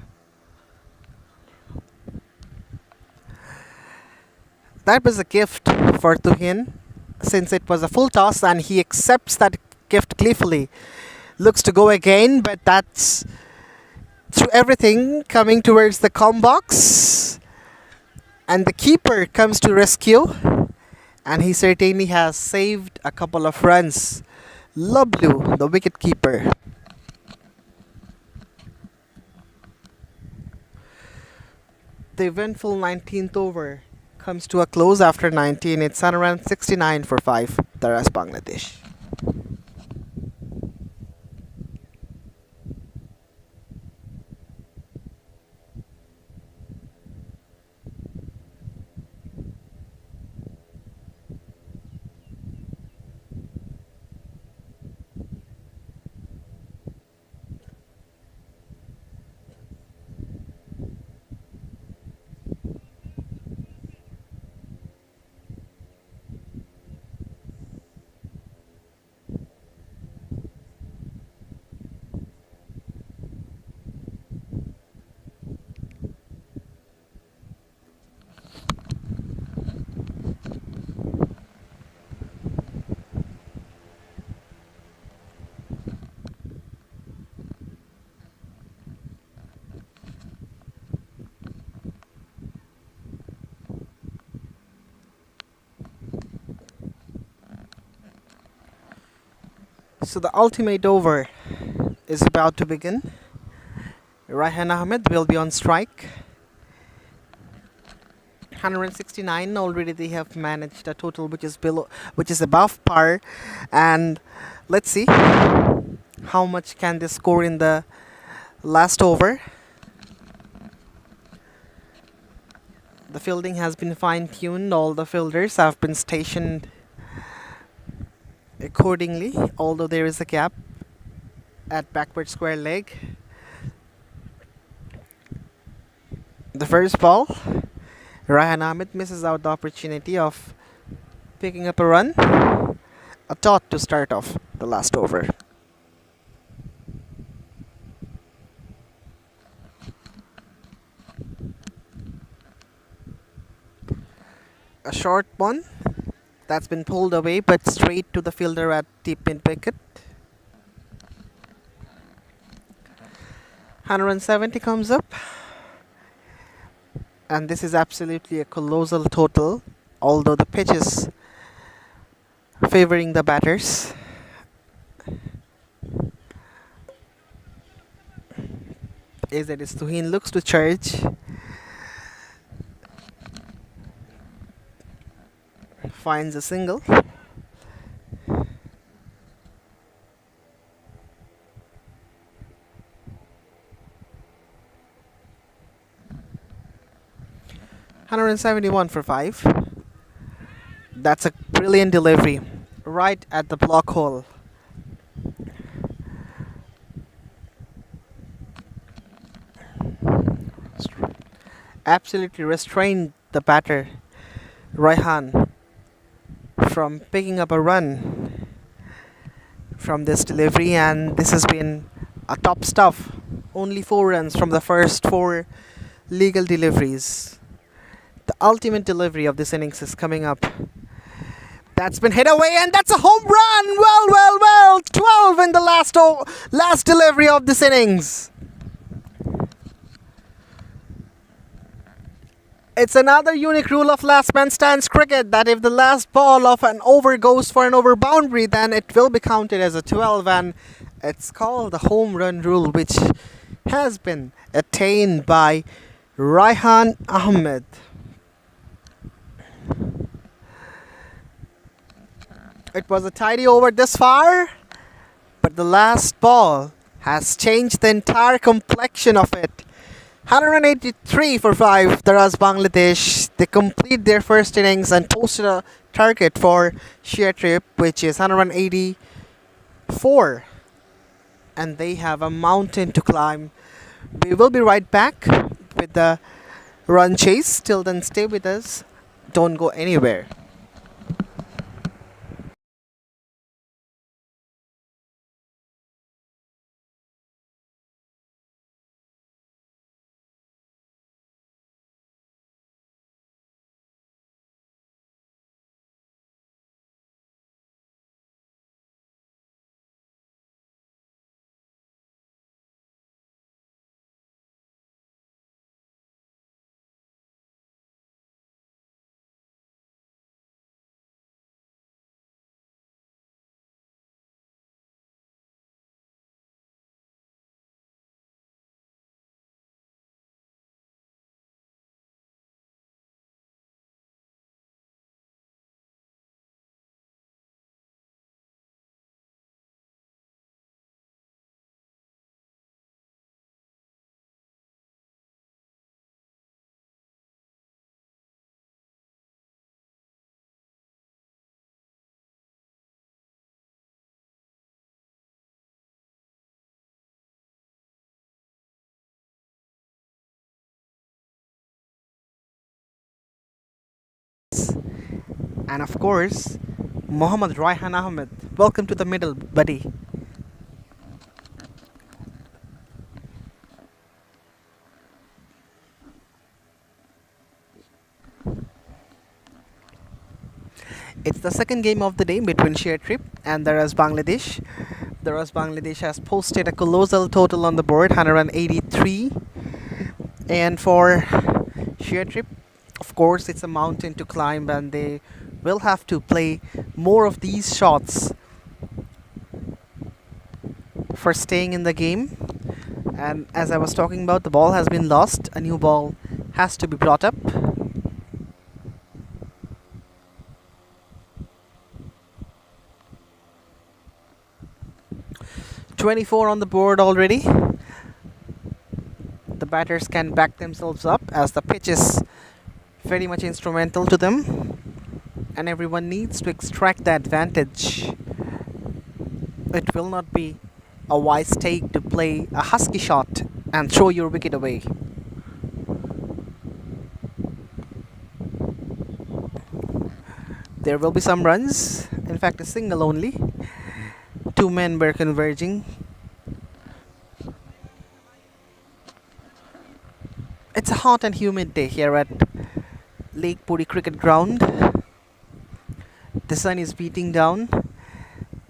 That was a gift for Tuhin, since it was a full toss and he accepts that gift gleefully. looks to go again, but that's through everything coming towards the com box. And the keeper comes to rescue, and he certainly has saved a couple of runs. Loblu, the wicket keeper. The eventful 19th over comes to a close after 19. It's around 69 for 5, Daraz Bangladesh. So the ultimate over is about to begin. Raihan Ahmed will be on strike. 169 already they have managed a total which is above par, and let's see how much can they score in the last over. The fielding has been fine-tuned. All the fielders have been stationed accordingly, although there is a gap at backward square leg. The first ball, Raihan Ahmed misses out the opportunity of picking up a run. A dot to start off the last over. A short one that's been pulled away but straight to the fielder at deep mid wicket. 170 comes up, and this is absolutely a colossal total, although the pitch is favoring the batters. Is it is Tuhin looks to charge. Finds a single. $171 for 5. That's a brilliant delivery. Right at the block hole. Absolutely restrained the batter, Raihan, from picking up a run from this delivery, and this has been a top stuff. Only 4 runs from the first 4 legal deliveries. The ultimate delivery of this innings is coming up. That's been hit away, and that's a home run! Well! 12 in the last delivery of this innings. It's another unique rule of last man stands cricket that if the last ball of an over goes for an over boundary, then it will be counted as a 12, and it's called the home run rule, which has been attained by Raihan Ahmed. It was a tidy over this far, but the last ball has changed the entire complexion of it. 183 for 5, Daraz Bangladesh. They complete their first innings and posted a target for ShareTrip, which is 184. And they have a mountain to climb. We will be right back with the run chase. Till then, stay with us. Don't go anywhere. And of course, Mohammad Raihan Ahmed. Welcome to the middle, buddy. It's the second game of the day between ShareTrip and Daraz Bangladesh. Daraz Bangladesh has posted a colossal total on the board, 183. And for ShareTrip, of course, it's a mountain to climb, and they will have to play more of these shots for staying in the game. And as I was talking about, the ball has been lost. A new ball has to be brought up. 24 on the board already. The batters can back themselves up as the pitch is very much instrumental to them, and everyone needs to extract the advantage. It will not be a wise take to play a husky shot and throw your wicket away. There will be some runs, in fact, a single only. Two men were converging. It's a hot and humid day here at Lake Puri Cricket Ground. The sun is beating down,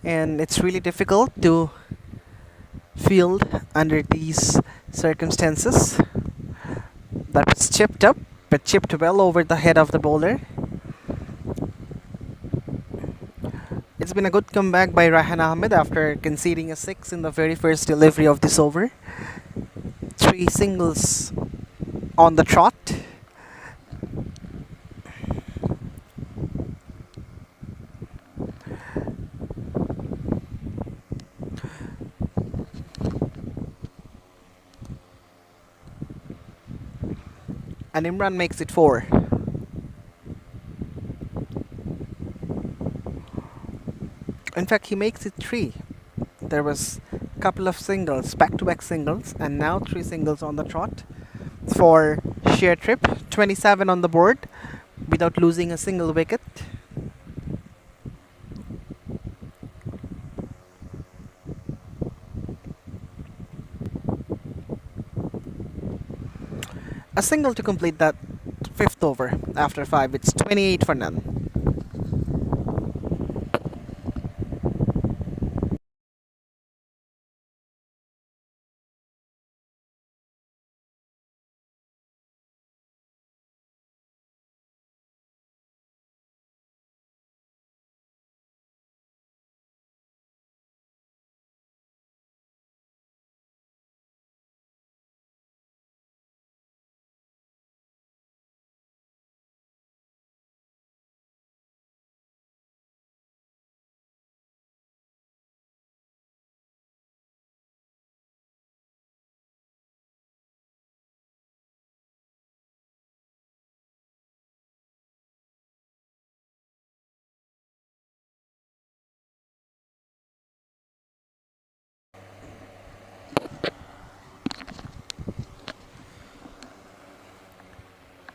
and it's really difficult to field under these circumstances. That was chipped up, but chipped well over the head of the bowler. It's been a good comeback by Rahan Ahmed after conceding a 6 in the very first delivery of this over. 3 singles on the trot. And Imran makes it 4. In fact, he makes it 3. There was a couple of singles, back-to-back singles, and now 3 singles on the trot for ShareTrip. 27 on the board without losing a single wicket. A single to complete that 5th over. After 5, it's 28 for none.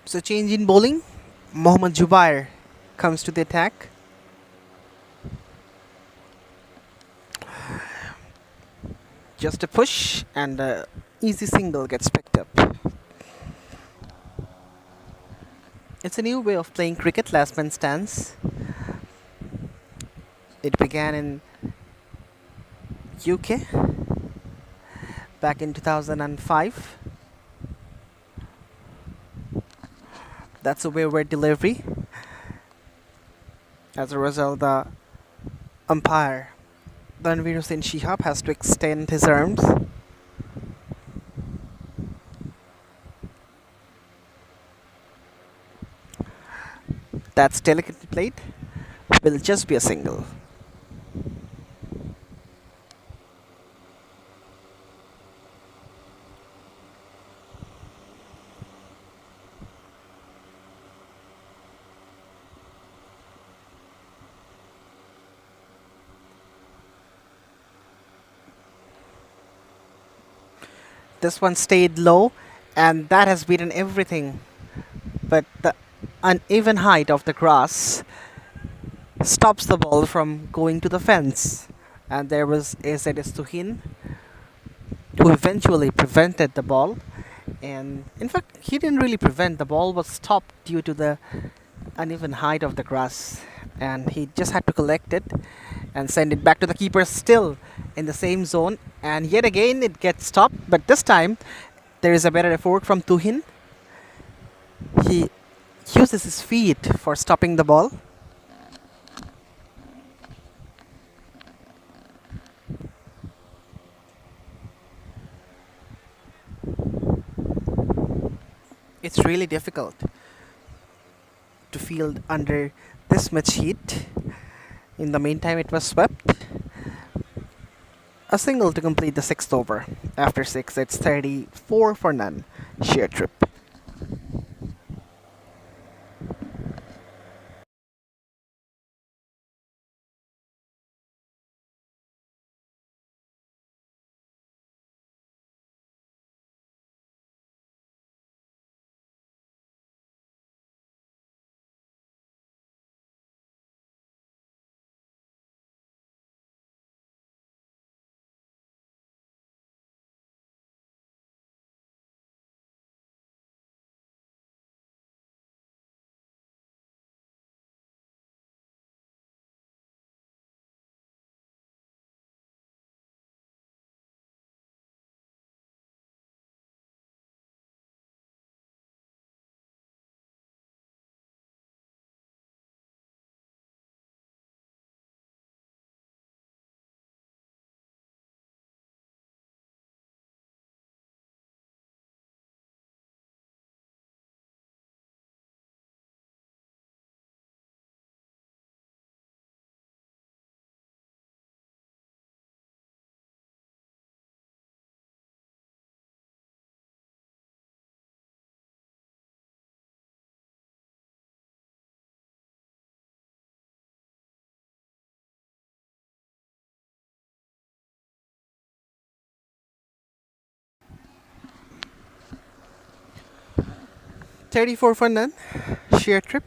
So change in bowling. Mohammad Jubair comes to the attack. Just a push and a easy single gets picked up. It's a new way of playing cricket, last man stands. It began in UK back in 2005. That's a wayward delivery. As a result, the umpire, Tanveer Hussain Shihab, has to extend his arms. That's delicately played. Will just be a single. This one stayed low, and that has beaten everything. But the uneven height of the grass stops the ball from going to the fence. And there was Ezedes Tuhin, who eventually prevented the ball. And in fact, he didn't really prevent. The ball was stopped due to the uneven height of the grass. And he just had to collect it and send it back to the keeper, still in the same zone. And yet again, it gets stopped. But this time, there is a better effort from Tuhin. He uses his feet for stopping the ball. It's really difficult to field under this much heat. In the meantime, it was swept. A single to complete the sixth over. After six, it's 34 for none. ShareTrip. Thirty-four for none. ShareTrip.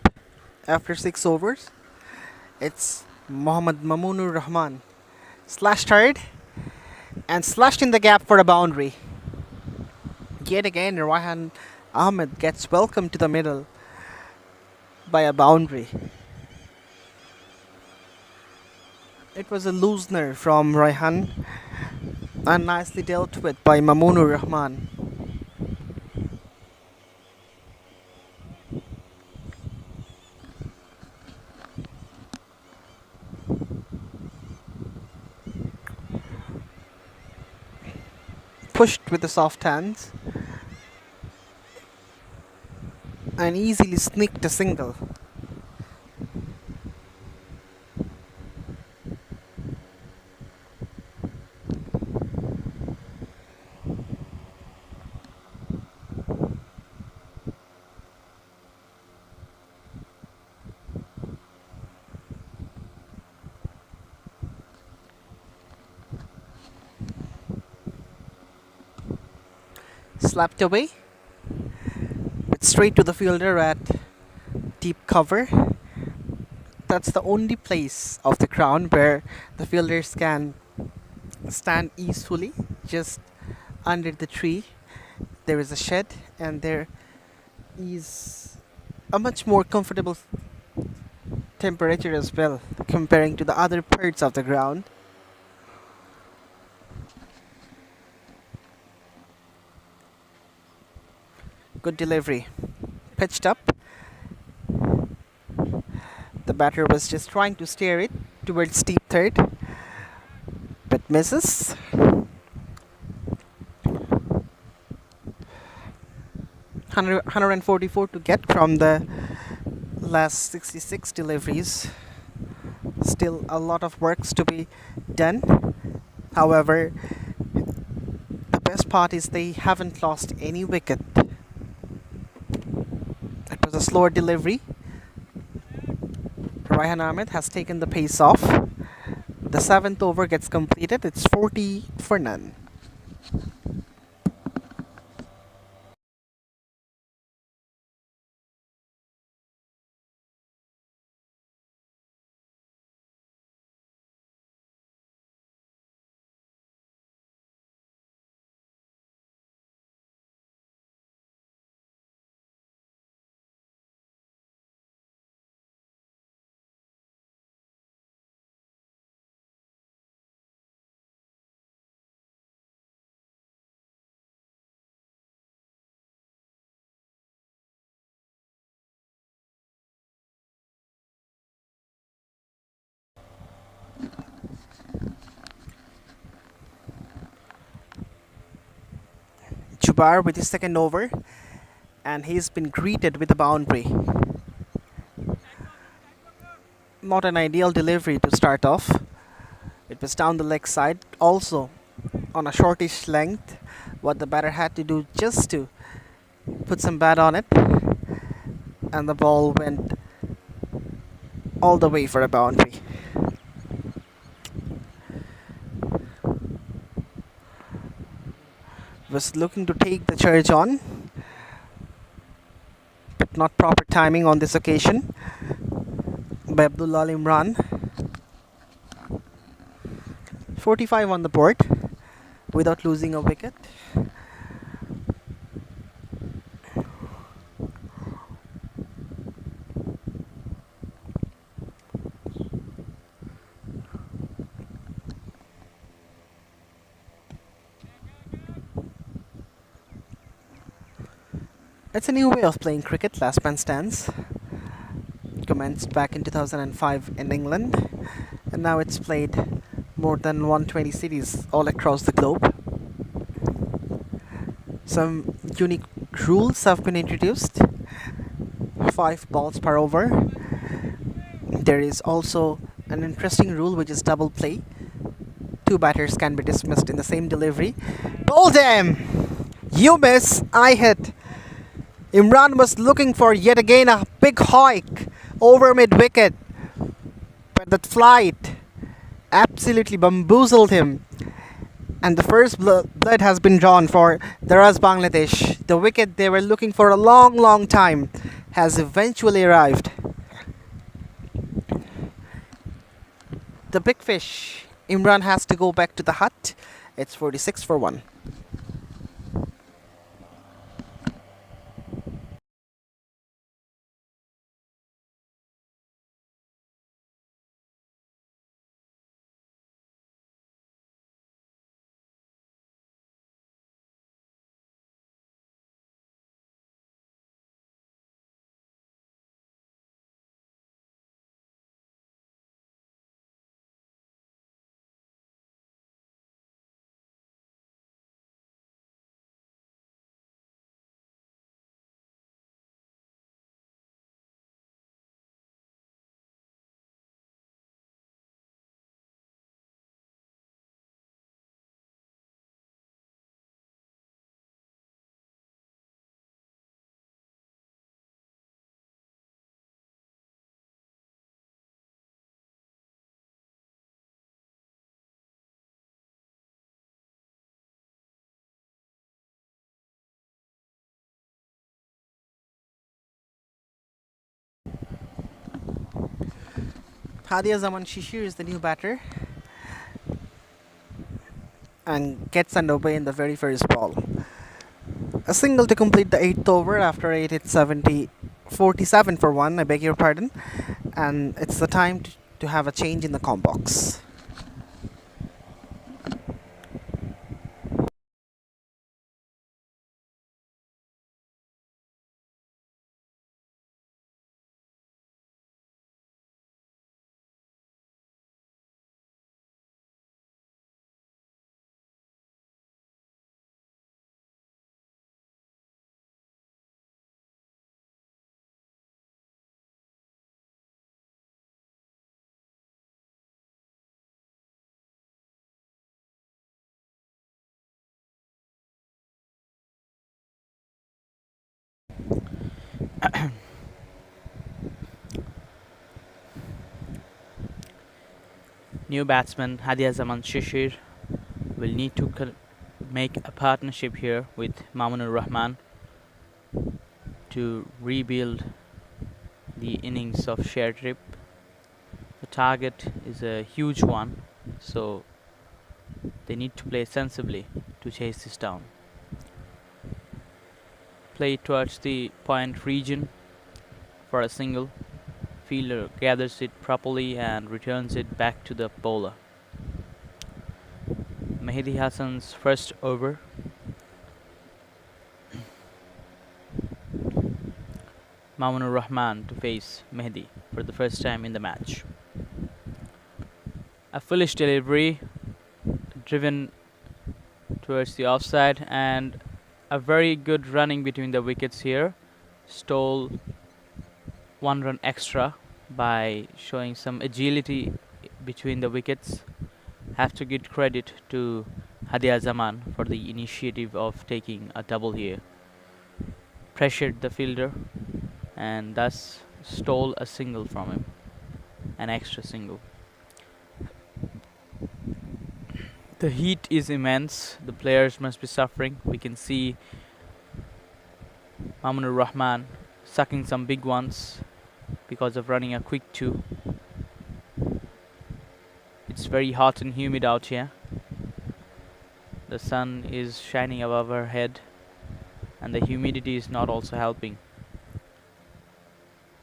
After six overs, it's Mohammad Mamunur Rahman. Slashed hard and slashed in the gap for a boundary. Yet again, Raihan Ahmed gets welcomed to the middle by a boundary. It was a loosener from Raihan and nicely dealt with by Mamunur Rahman. Pushed with the soft hands and easily sneaked a single. Slapped away, but straight to the fielder at deep cover. That's the only place of the ground where the fielders can stand easily, just under the tree. There is a shed, and there is a much more comfortable temperature as well, comparing to the other parts of the ground. Good delivery. Pitched up. The batter was just trying to steer it towards deep third, but misses. 144 to get from the last 66 deliveries. Still a lot of works to be done. However, the best part is they haven't lost any wicket. It was a slower delivery. Raihan Ahmed has taken the pace off. The seventh over gets completed. It's 40 for none. Jubair with his second over, and he's been greeted with a boundary. Not an ideal delivery to start off. It was down the leg side, also on a shortish length. What the batter had to do just to put some bat on it, and the ball went all the way for a boundary. Was looking to take the charge on, but not proper timing on this occasion by Abdullah Al Imran. 45 on the board without losing a wicket. It's a new way of playing cricket, last man stands. It commenced back in 2005 in England, and now it's played more than 120 cities all across the globe. Some unique rules have been introduced. 5 balls per over. There is also an interesting rule which is double play. 2 batters can be dismissed in the same delivery. Bowled him! You miss, I hit. Imran was looking for yet again a big hike over mid-wicket, but that flight absolutely bamboozled him, and the first blood has been drawn for Daraz Bangladesh. The wicket they were looking for a long time has eventually arrived. The big fish, Imran has to go back to the hut. It's 46 for 1. Hadia Zaman Shishir is the new batter and gets underway in the very first ball. A single to complete the 8th over. After 8 it's 47 for 1, I beg your pardon. And it's the time to have a change in the comp box. New batsman Hadia Zaman Shishir will need to make a partnership here with Mamunur Rahman to rebuild the innings of ShareTrip. The target is a huge one, so they need to play sensibly to chase this down. Play towards the point region for a single. Fielder gathers it properly and returns it back to the bowler. Mehdi Hassan's first over. Mamunur Rahman to face Mehdi for the first time in the match. A foolish delivery driven towards the offside, and a very good running between the wickets here. Stole 1 run extra by showing some agility between the wickets. Have to give credit to Hadia Zaman for the initiative of taking a double here. Pressured the fielder and thus stole a single from him, an extra single. The heat is immense. The players must be suffering. We can see Mamunur Rahman sucking some big ones because of running a quick 2. It's very hot and humid out here. The sun is shining above our head and the humidity is not also helping.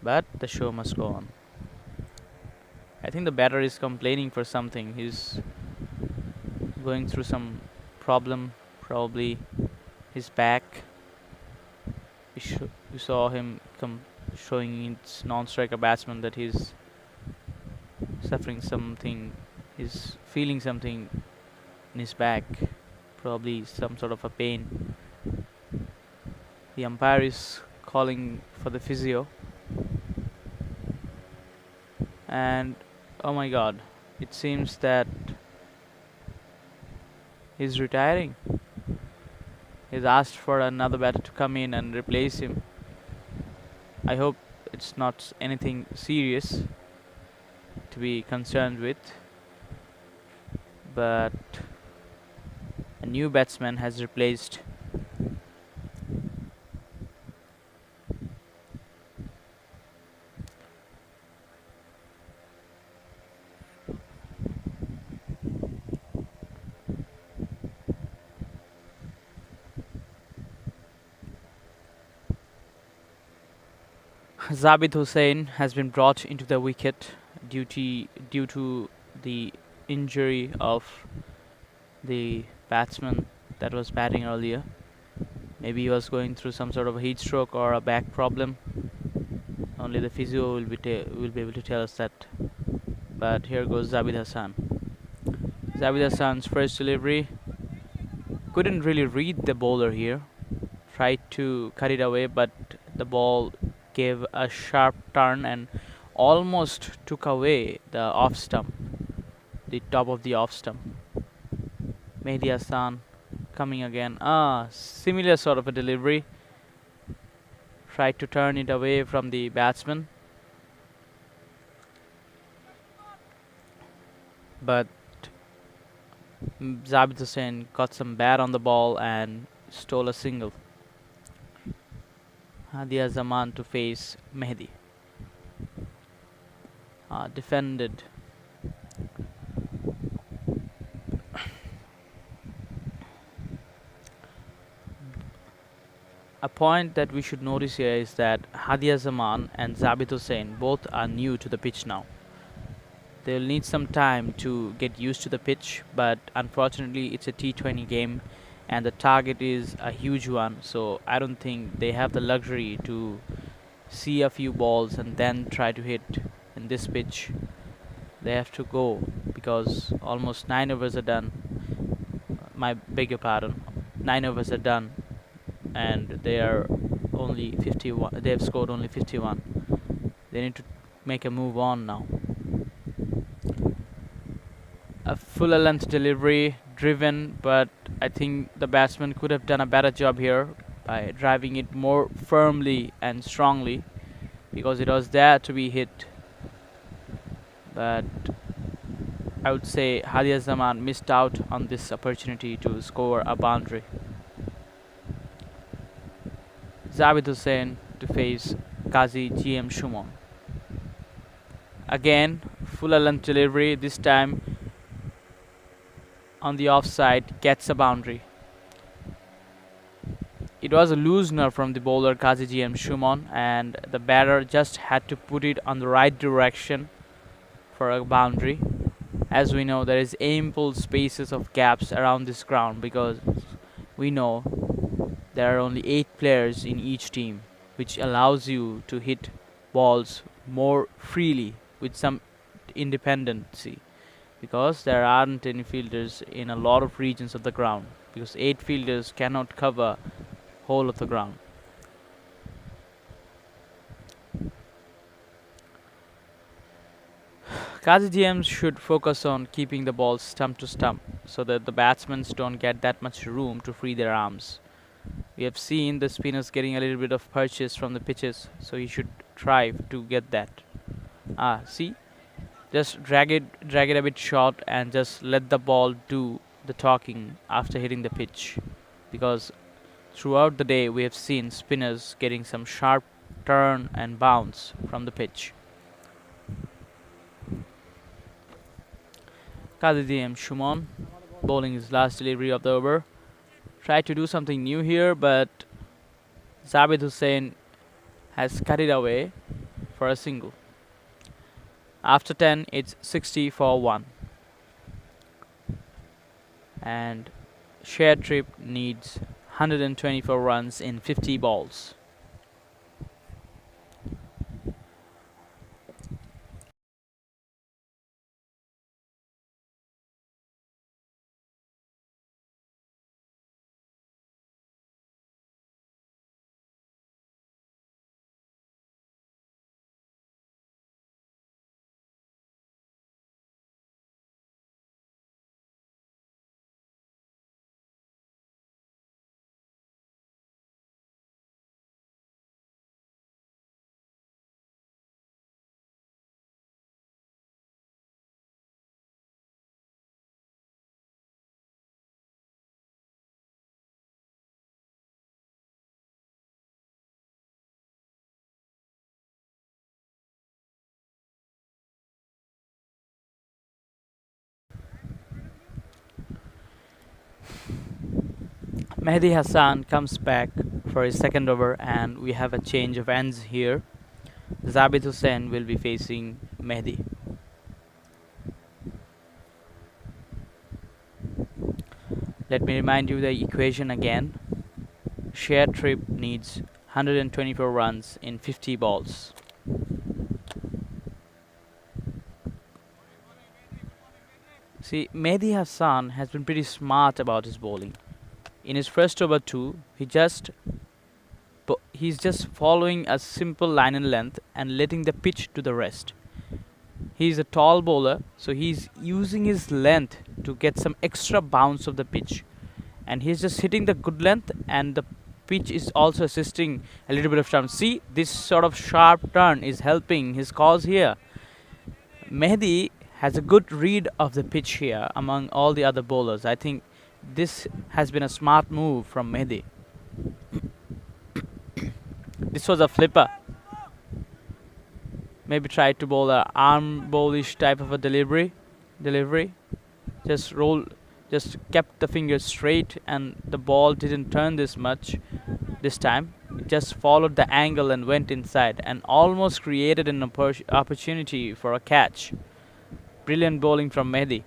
But the show must go on. I think the batter is complaining for something. He's going through some problem, probably his back. We saw him showing its non-striker batsman that he's suffering something, he's feeling something in his back, probably some sort of a pain. The umpire is calling for the physio, and oh my god, it seems that he's retiring. He's asked for another batter to come in and replace him. I hope it's not anything serious to be concerned with, but a new batsman has replaced Zabid Hussain has been brought into the wicket due to the injury of the batsman that was batting earlier. Maybe he was going through some sort of a heat stroke or a back problem. Only the physio will be able to tell us that. But here goes Zabid Hassan. Zabid Hassan's first delivery. Couldn't really read the bowler here. Tried to cut it away, but the ball gave a sharp turn and almost took away the off stump, the top of the off stump. Mehdi Hassan coming again. Similar sort of a delivery. Tried to turn it away from the batsman, but Zabid Hussain got some bat on the ball and stole a single. Hadia Zaman to face Mehdi. Defended. A point that we should notice here is that Hadia Zaman and Zabid Hussain both are new to the pitch now. They'll need some time to get used to the pitch, but unfortunately it's a T20 game and the target is a huge one, so I don't think they have the luxury to see a few balls and then try to hit in this pitch. They have to go because almost 9 overs are done. My beg your pardon, 9 overs are done and they are only 51. They have scored only 51. They need to make a move on now. A fuller length delivery, driven, but I think the batsman could have done a better job here by driving it more firmly and strongly because it was there to be hit. But I would say Hadia Zaman missed out on this opportunity to score a boundary. Zabid Hussain to face Qazi GM Shumon. Again, fuller length delivery, this time on the offside, gets a boundary. It was a loosener from the bowler Qazi GM Shumon and the batter just had to put it on the right direction for a boundary. As we know, there is ample spaces of gaps around this ground because we know there are only 8 players in each team, which allows you to hit balls more freely with some independency, because there aren't any fielders in a lot of regions of the ground, because 8 fielders cannot cover whole of the ground. Kazi GMs should focus on keeping the ball stump to stump so that the batsmen don't get that much room to free their arms. We have seen the spinners getting a little bit of purchase from the pitches, so he should try to get that. See, just drag it a bit short and just let the ball do the talking after hitting the pitch, because throughout the day we have seen spinners getting some sharp turn and bounce from the pitch. Kadidiem Shumon bowling his last delivery of the over. Tried to do something new here, but Zabid Hussain has cut it away for a single. After 10, it's 60 for 1. And ShareTrip needs 124 runs in 50 balls. Mehdi Hassan comes back for his second over, and we have a change of ends here. Zabid Hussain will be facing Mehdi. Let me remind you the equation again. ShareTrip needs 124 runs in 50 balls. See, Mehdi Hassan has been pretty smart about his bowling. In his first over too, he's just following a simple line and length and letting the pitch do the rest. He's a tall bowler, so he's using his length to get some extra bounce of the pitch, and he's just hitting the good length, and the pitch is also assisting a little bit of turn. See, this sort of sharp turn is helping his cause here. Mehdi has a good read of the pitch here among all the other bowlers. I think this has been a smart move from Mehdi. This was a flipper. Maybe tried to bowl a arm bowlish type of a delivery. Just kept the fingers straight, and the ball didn't turn this much this time. It just followed the angle and went inside and almost created an opportunity for a catch. Brilliant bowling from Mehdi.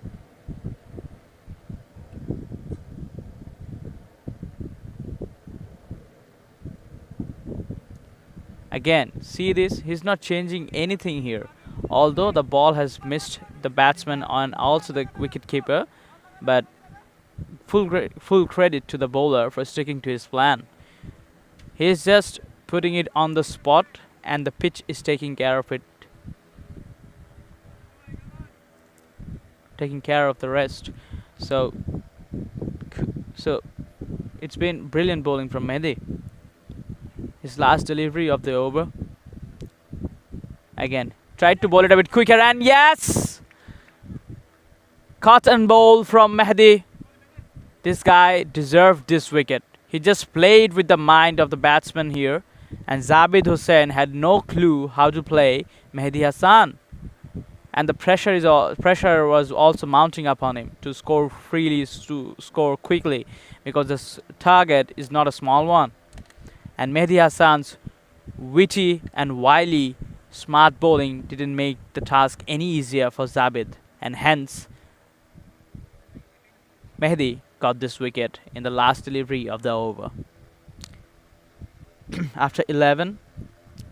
Again, see this? He's not changing anything here. Although the ball has missed the batsman and also the wicketkeeper, but full credit to the bowler for sticking to his plan. He's just putting it on the spot, and the pitch is taking care of it. Taking care of the rest. So it's been brilliant bowling from Mehdi. His last delivery of the over. Again, tried to bowl it a bit quicker, and yes! Caught and bowl from Mehdi. This guy deserved this wicket. He just played with the mind of the batsman here, and Zabid Hussain had no clue how to play Mehdi Hassan. And the pressure was also mounting upon him to score freely, to score quickly, because this target is not a small one. And Mehdi Hassan's witty and wily smart bowling didn't make the task any easier for Zabid, and hence Mehdi got this wicket in the last delivery of the over. After 11,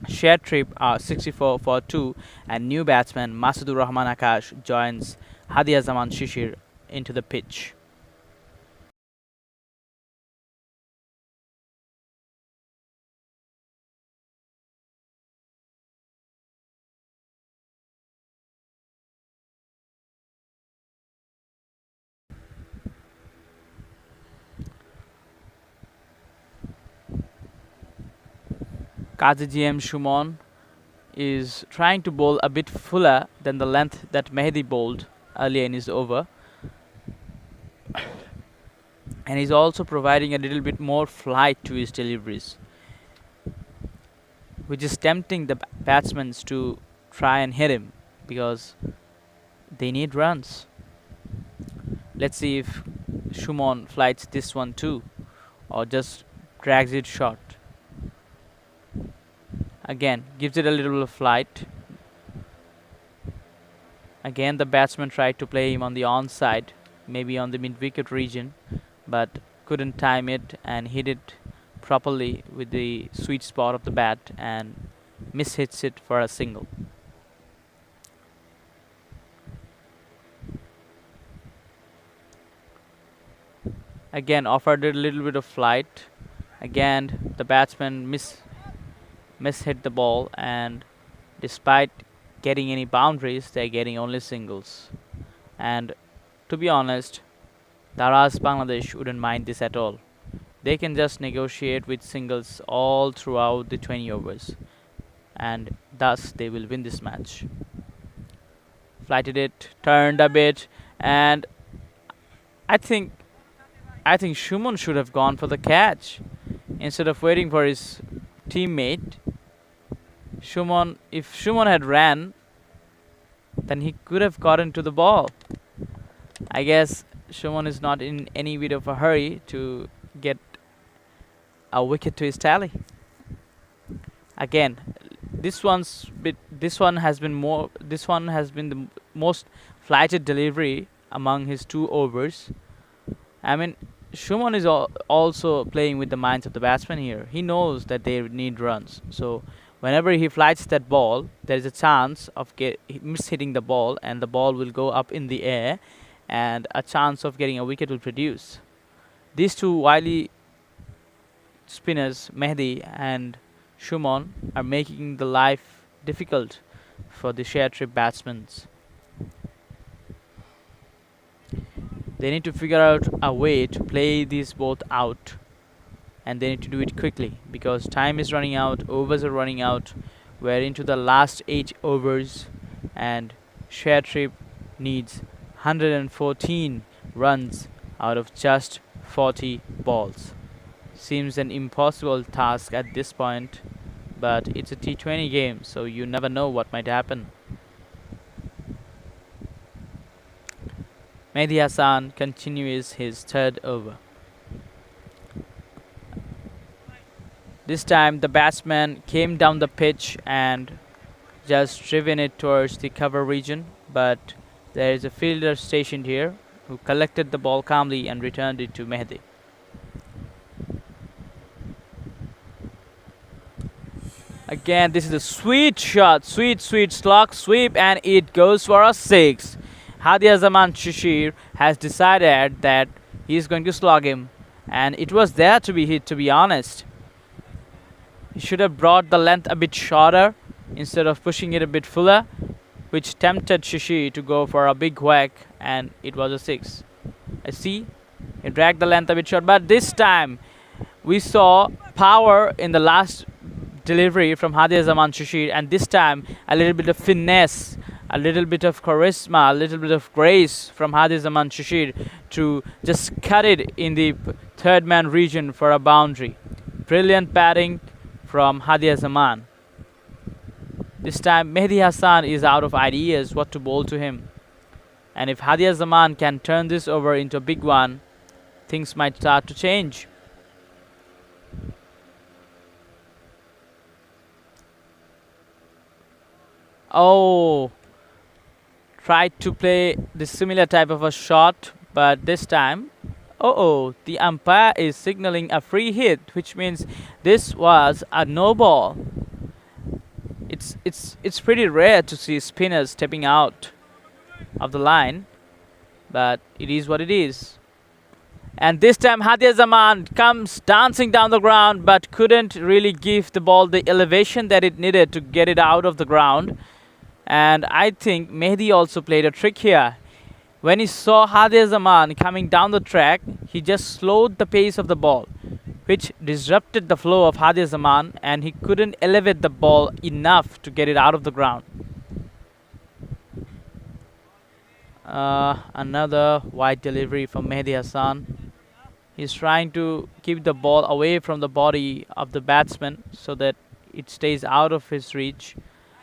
ShareTrip are 64 for 2, and new batsman Masudur Rahman Akash joins Hadia Zaman Shishir into the pitch. Kazi GM Shumon is trying to bowl a bit fuller than the length that Mehdi bowled earlier in his over, and he's also providing a little bit more flight to his deliveries, which is tempting the batsmen to try and hit him because they need runs. Let's see if Shumon flights this one too, or just drags it short. Again, gives it a little bit of flight. Again, the batsman tried to play him on the onside, maybe on the mid-wicket region, but couldn't time it and hit it properly with the sweet spot of the bat and mishits it for a single. Again, offered a little bit of flight. Again, the batsman mishit the ball, and despite getting any boundaries, they're getting only singles. And to be honest, Daraz Bangladesh wouldn't mind this at all. They can just negotiate with singles all throughout the 20 overs, and thus they will win this match. Flighted it, turned a bit, and I think Shumon should have gone for the catch instead of waiting for his teammate. If Shumon had ran, then he could have gotten to the ball. I guess Shumon is not in any bit of a hurry to get a wicket to his tally. Again, this one has been the most flighted delivery among his 2 overs. I mean, Shumon is also playing with the minds of the batsmen here. He knows that they need runs, so whenever he flights that ball, there is a chance of mishitting the ball, and the ball will go up in the air, and a chance of getting a wicket will produce. These 2 wily spinners, Mehdi and Shumon, are making the life difficult for the ShareTrip batsmen. They need to figure out a way to play these both out, and they need to do it quickly because time is running out, overs are running out. We're into the last 8 overs, and ShareTrip needs 114 runs out of just 40 balls. Seems an impossible task at this point, but it's a T20 game, so you never know what might happen. Mehdi Hassan continues his 3rd over. This time the batsman came down the pitch and just driven it towards the cover region, but there is a fielder stationed here who collected the ball calmly and returned it to Mehdi. Again, this is a sweet shot, sweet slog sweep, and it goes for a 6. Hadia Zaman Shishir has decided that he is going to slog him, and it was there to be hit, to be honest. He should have brought the length a bit shorter instead of pushing it a bit fuller, which tempted Shishir to go for a big whack, and it was a 6. I see, he dragged the length a bit short, but this time we saw power in the last delivery from Hadia Zaman Shishir, and this time a little bit of finesse, a little bit of charisma, a little bit of grace from Hadia Zaman Shishir to just cut it in the 3rd man region for a boundary. Brilliant batting from Hadia Zaman. This time Mehdi Hassan is out of ideas what to bowl to him, and if Hadia Zaman can turn this over into a big one, things might start to change. Oh, tried to play the similar type of a shot, but this time, the umpire is signaling a free hit, which means this was a no ball. It's pretty rare to see spinners stepping out of the line, but it is what it is. And this time Hadia Zaman comes dancing down the ground, but couldn't really give the ball the elevation that it needed to get it out of the ground. And I think Mehdi also played a trick here. When he saw Hadia Zaman coming down the track, he just slowed the pace of the ball. which disrupted the flow of Hadi Zaman, and he couldn't elevate the ball enough to get it out of the ground. Another wide delivery from Mehdi Hassan. He's trying to keep the ball away from the body of the batsman so that it stays out of his reach.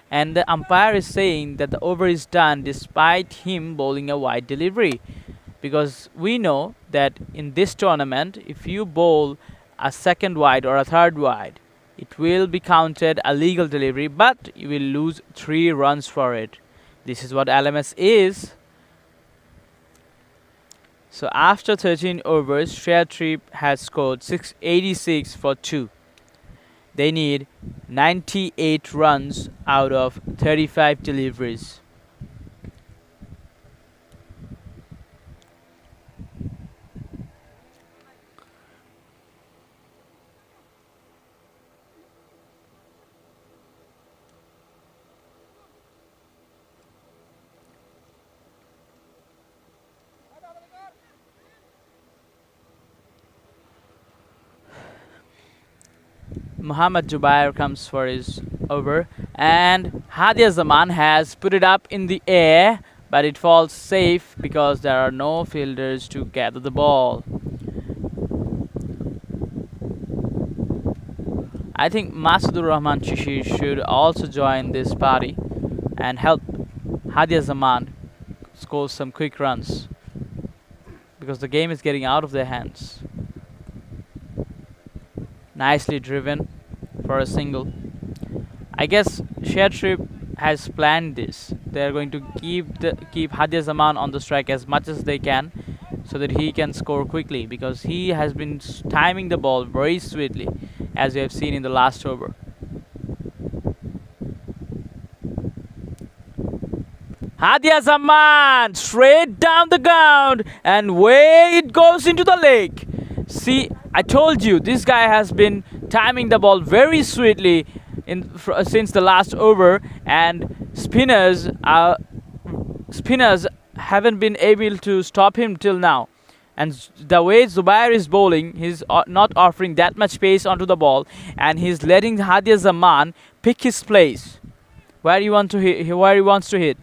And the umpire is saying that the over is done despite him bowling a wide delivery. Because we know that in this tournament, if you bowl a second wide or a third wide, it will be counted a legal delivery, but you will lose 3 runs for it. This is what LMS is. So after 13 overs, ShareTrip has scored 686 for 2. They need 98 runs out of 35 deliveries. Muhammad Jubair comes for his over, and Hadi Zaman has put it up in the air, but it falls safe because there are no fielders to gather the ball. I think Masudur Rahman Chishi should also join this party and help Hadi Zaman score some quick runs because the game is getting out of their hands. Nicely driven for a single. I guess ShareTrip has planned this. They are going to keep Hadi Zaman on the strike as much as they can, so that he can score quickly, because he has been timing the ball very sweetly, as we have seen in the last over. Hadi Zaman straight down the ground, and way it goes into the lake. See, I told you this guy has been timing the ball very sweetly since the last over, and spinners haven't been able to stop him till now. And the way Zubair is bowling, he's not offering that much pace onto the ball, and he's letting Hadi Zaman pick his place where he wants to hit.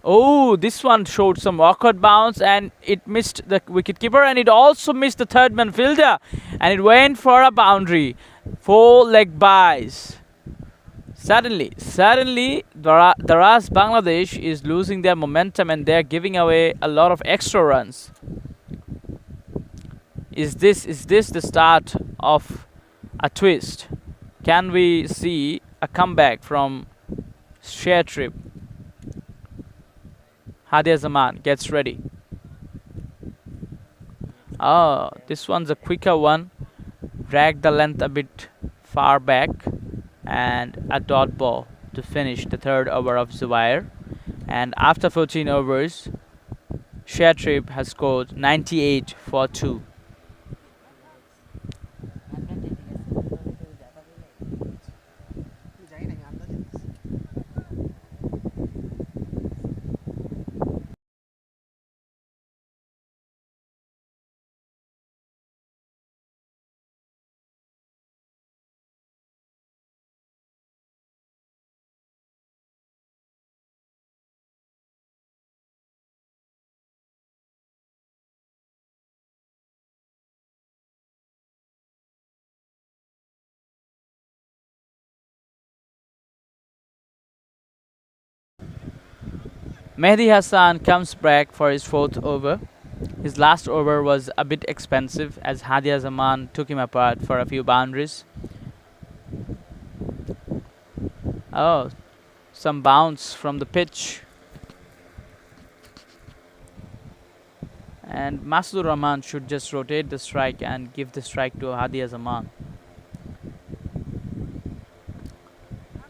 Oh, this one showed some awkward bounce, and it missed the wicketkeeper, and it also missed the third man fielder, and it went for a boundary. 4 leg byes. Suddenly, Daraz Bangladesh is losing their momentum, and they're giving away a lot of extra runs. Is this the start of a twist? Can we see a comeback from ShareTrip? Hadi Zaman gets ready. Oh, this one's a quicker one. Drag the length a bit far back, and a dot ball to finish the third over of Zubair. And after 14 overs, ShareTrip has scored 98 for 2. Mehdi Hassan comes back for his 4th over. His last over was a bit expensive, as Hadi Zaman took him apart for a few boundaries. Oh, some bounce from the pitch. And Masudur Rahman should just rotate the strike and give the strike to Hadi Zaman.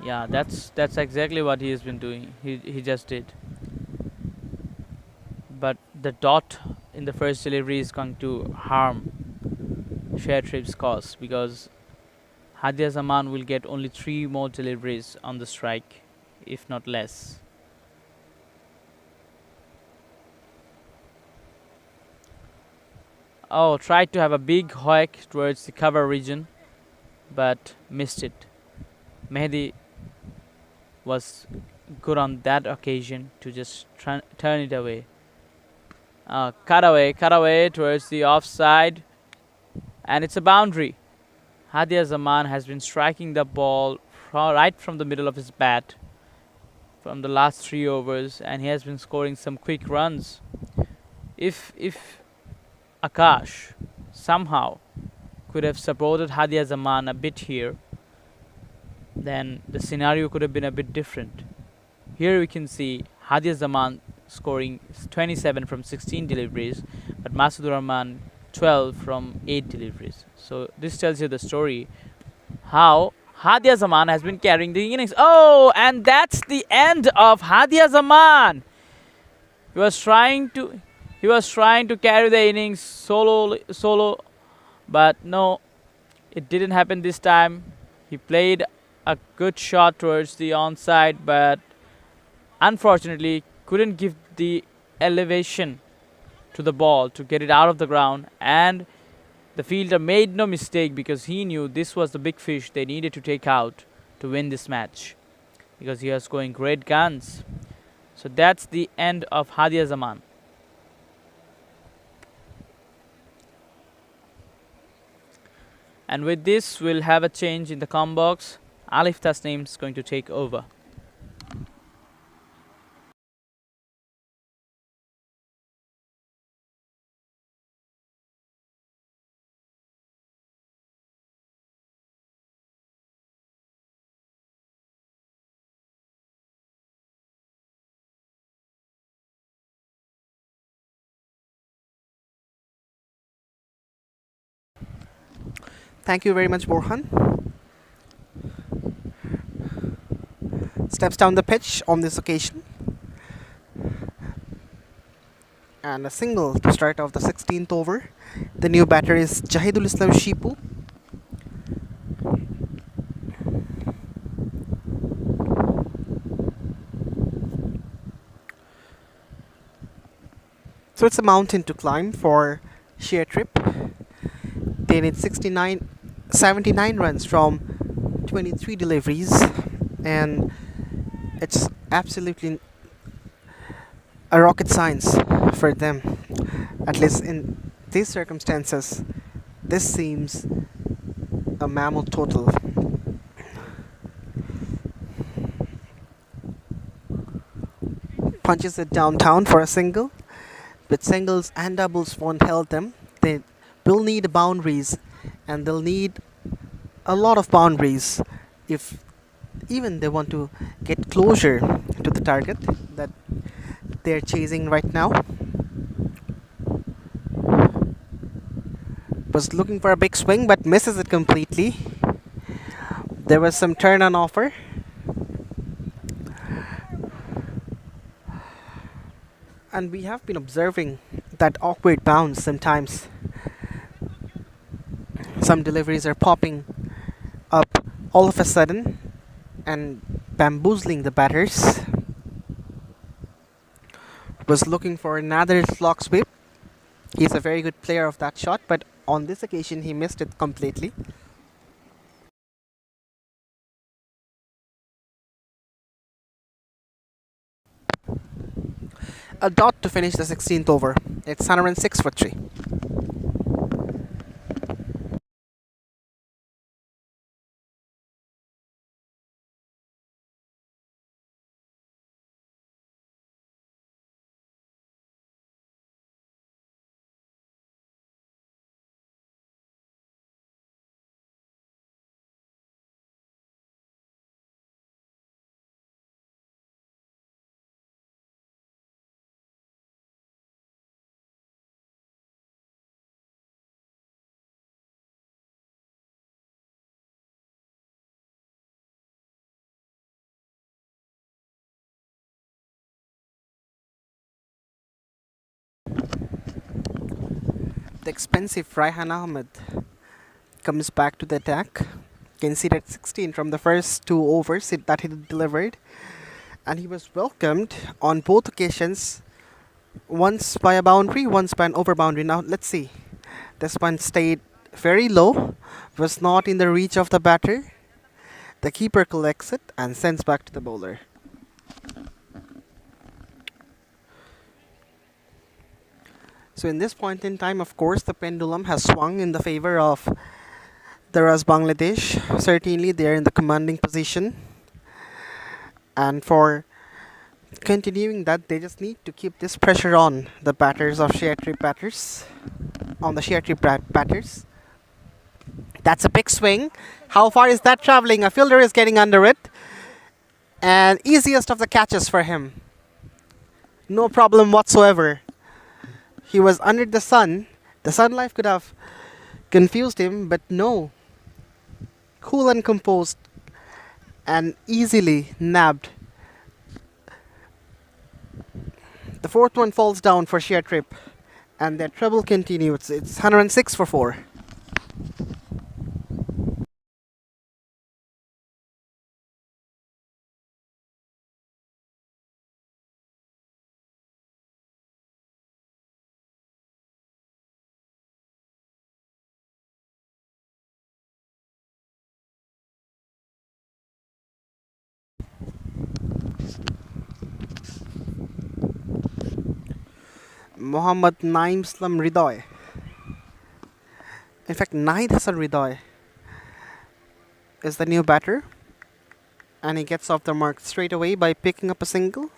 Yeah, that's exactly what he has been doing. He just did. But the dot in the first delivery is going to harm ShareTrip's cause, because Hadi Zaman will get only 3 more deliveries on the strike, if not less. tried to have a big hike towards the cover region, but missed it. Mehdi was good on that occasion to just turn it away. Cut away towards the offside, and it's a boundary. Hadia Zaman has been striking the ball right from the middle of his bat from the last 3 overs, and he has been scoring some quick runs. If Akash somehow could have supported Hadia Zaman a bit here, then the scenario could have been a bit different. Here we can see Hadia Zaman scoring 27 from 16 deliveries, but Masood Rahman 12 from 8 deliveries. So this tells you the story how Hadia Zaman has been carrying the innings. Oh, and that's the end of Hadia Zaman. He was trying to carry the innings solo, but no, it didn't happen this time. He played a good shot towards the onside, but unfortunately couldn't give the elevation to the ball to get it out of the ground, and the fielder made no mistake because he knew this was the big fish they needed to take out to win this match because he was going great guns. So that's the end of Hadia Zaman. And with this, we'll have a change in the com box. Alif Tasneem is going to take over. Thank you very much, Borhan. Steps down the pitch on this occasion. And a single to start off the 16th over. The new batter is Jahidul Islam Shipu. So it's a mountain to climb for ShareTrip. They need 79 runs from 23 deliveries, and it's absolutely a rocket science for them. At least in these circumstances, this seems a mammoth total. Punches it downtown for a single, but singles and doubles won't help them. They will need boundaries, and they'll need a lot of boundaries if even they want to get closer to the target that they're chasing right now. Was looking for a big swing but misses it completely. There was some turn on offer. And we have been observing that awkward bounce sometimes. Some deliveries are popping up all of a sudden and bamboozling the batters. Was looking for another slog sweep. He's a very good player of that shot, but on this occasion he missed it completely. A dot to finish the 16th over. It's 106 for 3. The expensive Raihan Ahmed comes back to the attack. Conceded 16 from the first 2 overs that he delivered, and he was welcomed on both occasions, once by a boundary, once by an over boundary. Now let's see This one stayed very low, was not in the reach of the batter. The keeper collects it and sends back to the bowler. So in this point in time, of course, the pendulum has swung in the favor of Daraz Bangladesh. Certainly, they are in the commanding position. And for continuing that, they just need to keep this pressure on the batters of ShareTrip batters. On the ShareTrip batters. That's a big swing. How far is that traveling? A fielder is getting under it. And easiest of the catches for him. No problem whatsoever. He was under the sun. The sunlight could have confused him, but no. Cool and composed and easily nabbed. The fourth one falls down for ShareTrip and their treble continues. It's 106 for 4. Mohammad Naim Slam Ridoy. In fact, Naid Hassan Ridoy is the new batter. And he gets off the mark straight away by picking up a single.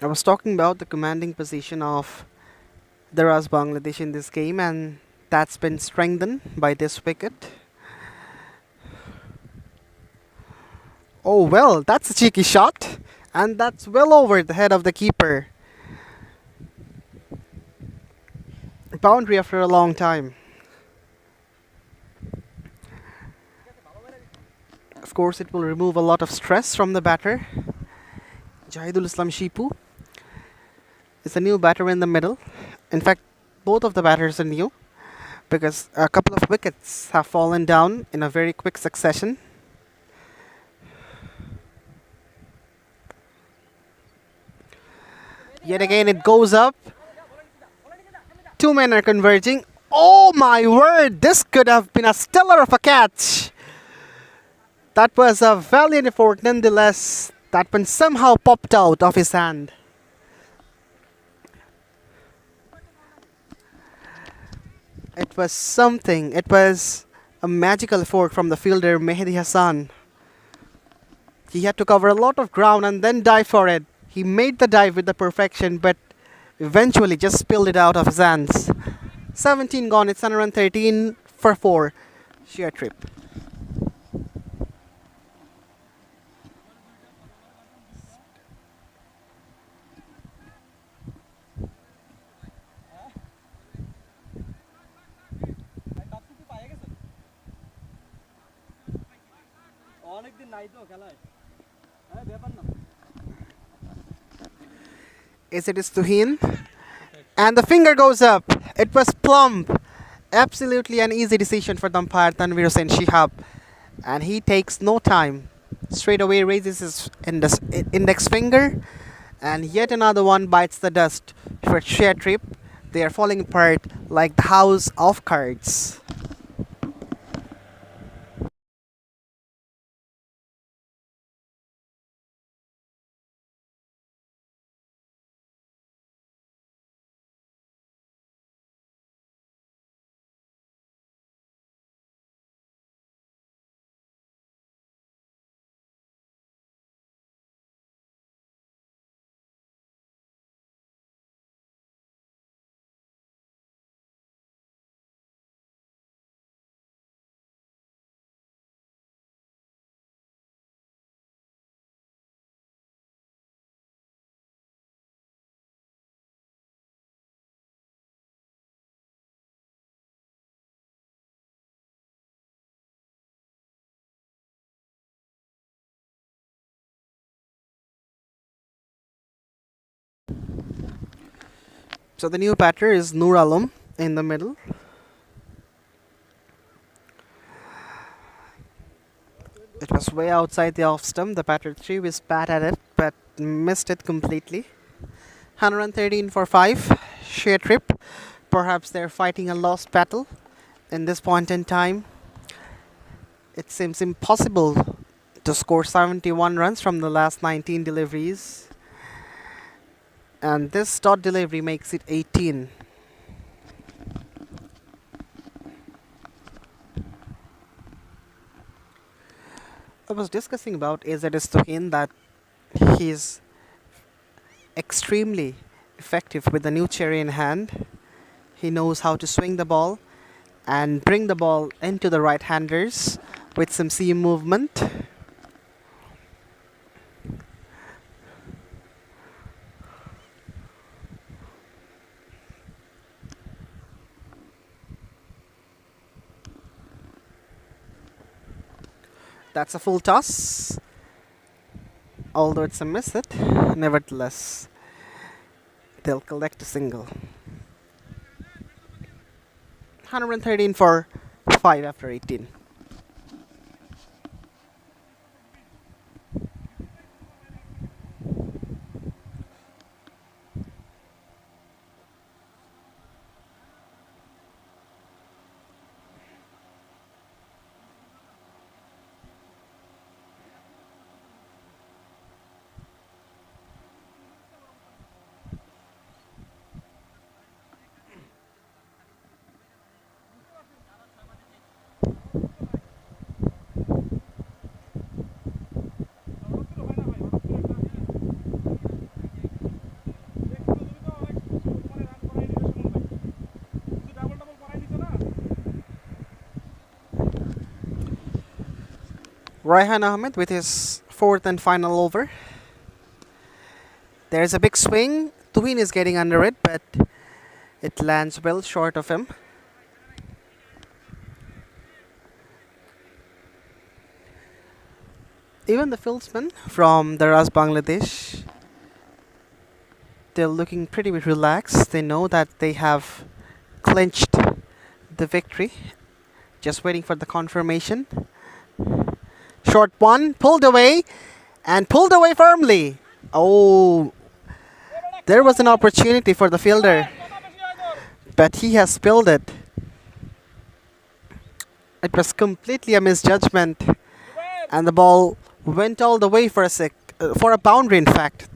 I was talking about the commanding position of Daraz Bangladesh in this game, and that's been strengthened by this wicket. Oh well, that's a cheeky shot. And that's well over the head of the keeper. Boundary after a long time. Of course, it will remove a lot of stress from the batter. Jahidul Islam Shipu is a new batter in the middle. In fact, both of the batters are new because a couple of wickets have fallen down in a very quick succession. Yet again, it goes up. Two men are converging. Oh my word! This could have been a stellar of a catch. That was a valiant effort nonetheless. That one somehow popped out of his hand. It was something. It was a magical effort from the fielder Mehdi Hassan. He had to cover a lot of ground and then dive for it. He made the dive with the perfection, but eventually just spilled it out of his hands. 17 gone, it's 113 for 4. ShareTrip. Is it Tuhin? And the finger goes up. It was plump. Absolutely an easy decision for the umpire Tanvir Hussain Shihab. And he takes no time. Straight away raises his index finger. And yet another one bites the dust for ShareTrip. They are falling apart like the house of cards. So the new batter is Noor Alam in the middle. It was way outside the off stump. The batter threw his bat at it but missed it completely. 113 for 5. ShareTrip. Perhaps they're fighting a lost battle in this point in time. It seems impossible to score 71 runs from the last 19 deliveries. And this dot delivery makes it 18. I was discussing about AZS Tuhin that he's extremely effective with the new cherry in hand. He knows how to swing the ball and bring the ball into the right handers with some seam movement. That's a full toss. Although it's a miss hit, nevertheless, they'll collect a single. 113 for 5 after 18. Raihan Ahmed with his fourth and final over. There's a big swing. Tuhin is getting under it, but it lands well short of him. Even the fieldsmen from Daraz, Bangladesh, they're looking pretty relaxed. They know that they have clinched the victory. Just waiting for the confirmation. Short one, pulled away, and pulled away firmly. Oh, there was an opportunity for the fielder, but he has spilled it. It was completely a misjudgment, and the ball went all the way for a boundary. In fact,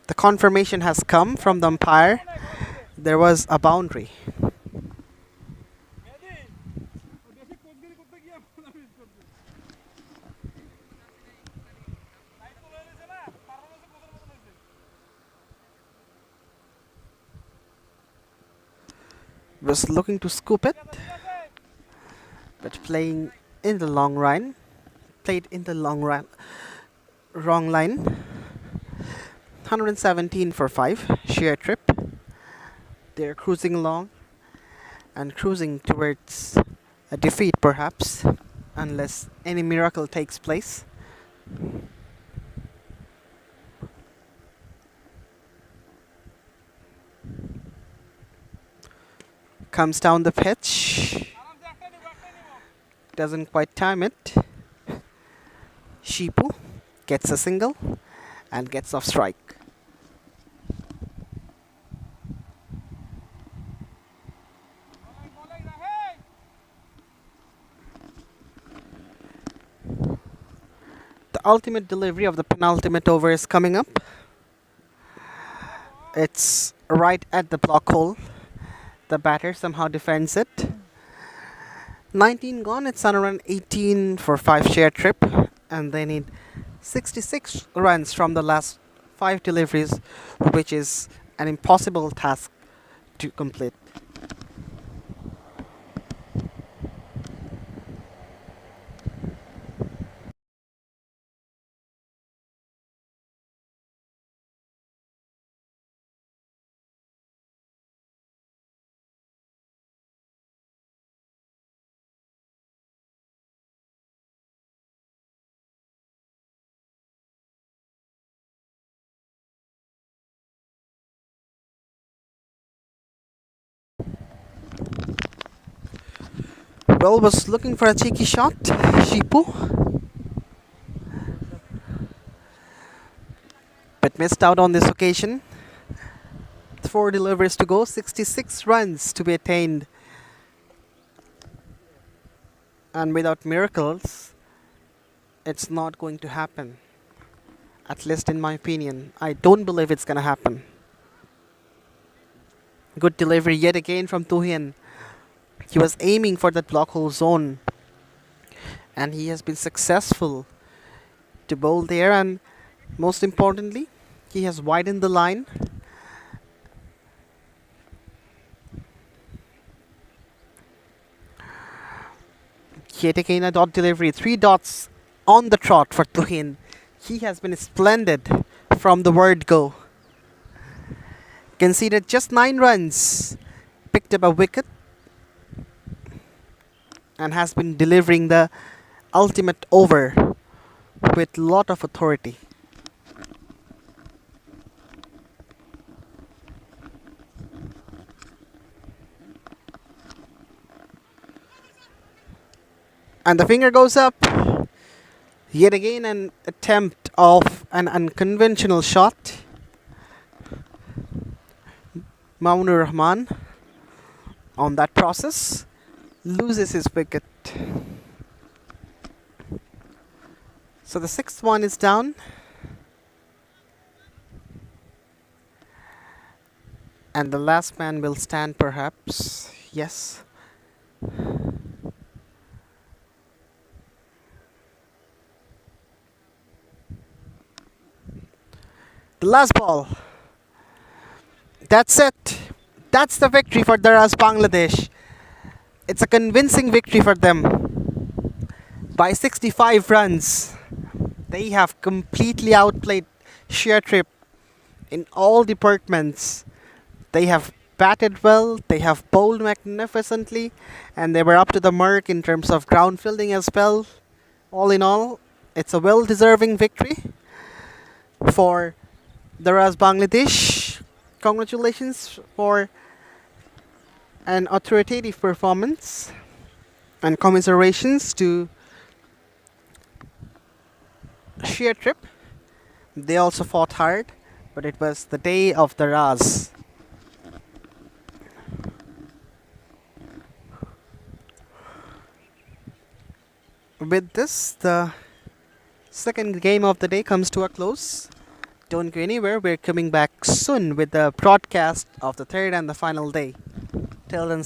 the confirmation has come from the umpire. There was a boundary. Was looking to scoop it, but playing in the long run. Played in the long run. Wrong line. 117 for 5. ShareTrip. They're cruising along and cruising towards a defeat, perhaps, unless any miracle takes place. Comes down the pitch. Doesn't quite time it. Shipu gets a single and gets off strike. The ultimate delivery of the penultimate over is coming up. It's right at the block hole. The batter somehow defends it. 19 gone, it's on around 18 for 5 ShareTrip, and they need 66 runs from the last 5 deliveries, which is an impossible task to complete. Well, was looking for a cheeky shot, Shipu, but missed out on this occasion. 4 deliveries to go, 66 runs to be attained. And without miracles, it's not going to happen. At least in my opinion. I don't believe it's gonna happen. Good delivery yet again from Tuhien. He was aiming for that block hole zone. And he has been successful to bowl there, and most importantly, he has widened the line. Yet again a dot delivery, 3 dots on the trot for Tuhin. He has been splendid from the word go. Conceded just 9 runs, picked up a wicket, and has been delivering the ultimate over with lot of authority. And the finger goes up. Yet again an attempt of an unconventional shot. Maunur Rahman on that process loses his wicket. So the 6th one is down. And the last man will stand perhaps. Yes. The last ball. That's it. That's the victory for Daraz Bangladesh. It's a convincing victory for them. By 65 runs, they have completely outplayed ShareTrip in all departments. They have batted well, they have bowled magnificently, and they were up to the mark in terms of ground fielding as well. All in all, it's a well-deserving victory for Daraz Bangladesh. Congratulations for an authoritative performance, and commiserations to ShareTrip. They also fought hard, but it was the day of Daraz. With this, the second game of the day comes to a close. Don't go anywhere, we're coming back soon with the broadcast of the third and the final day. Till then,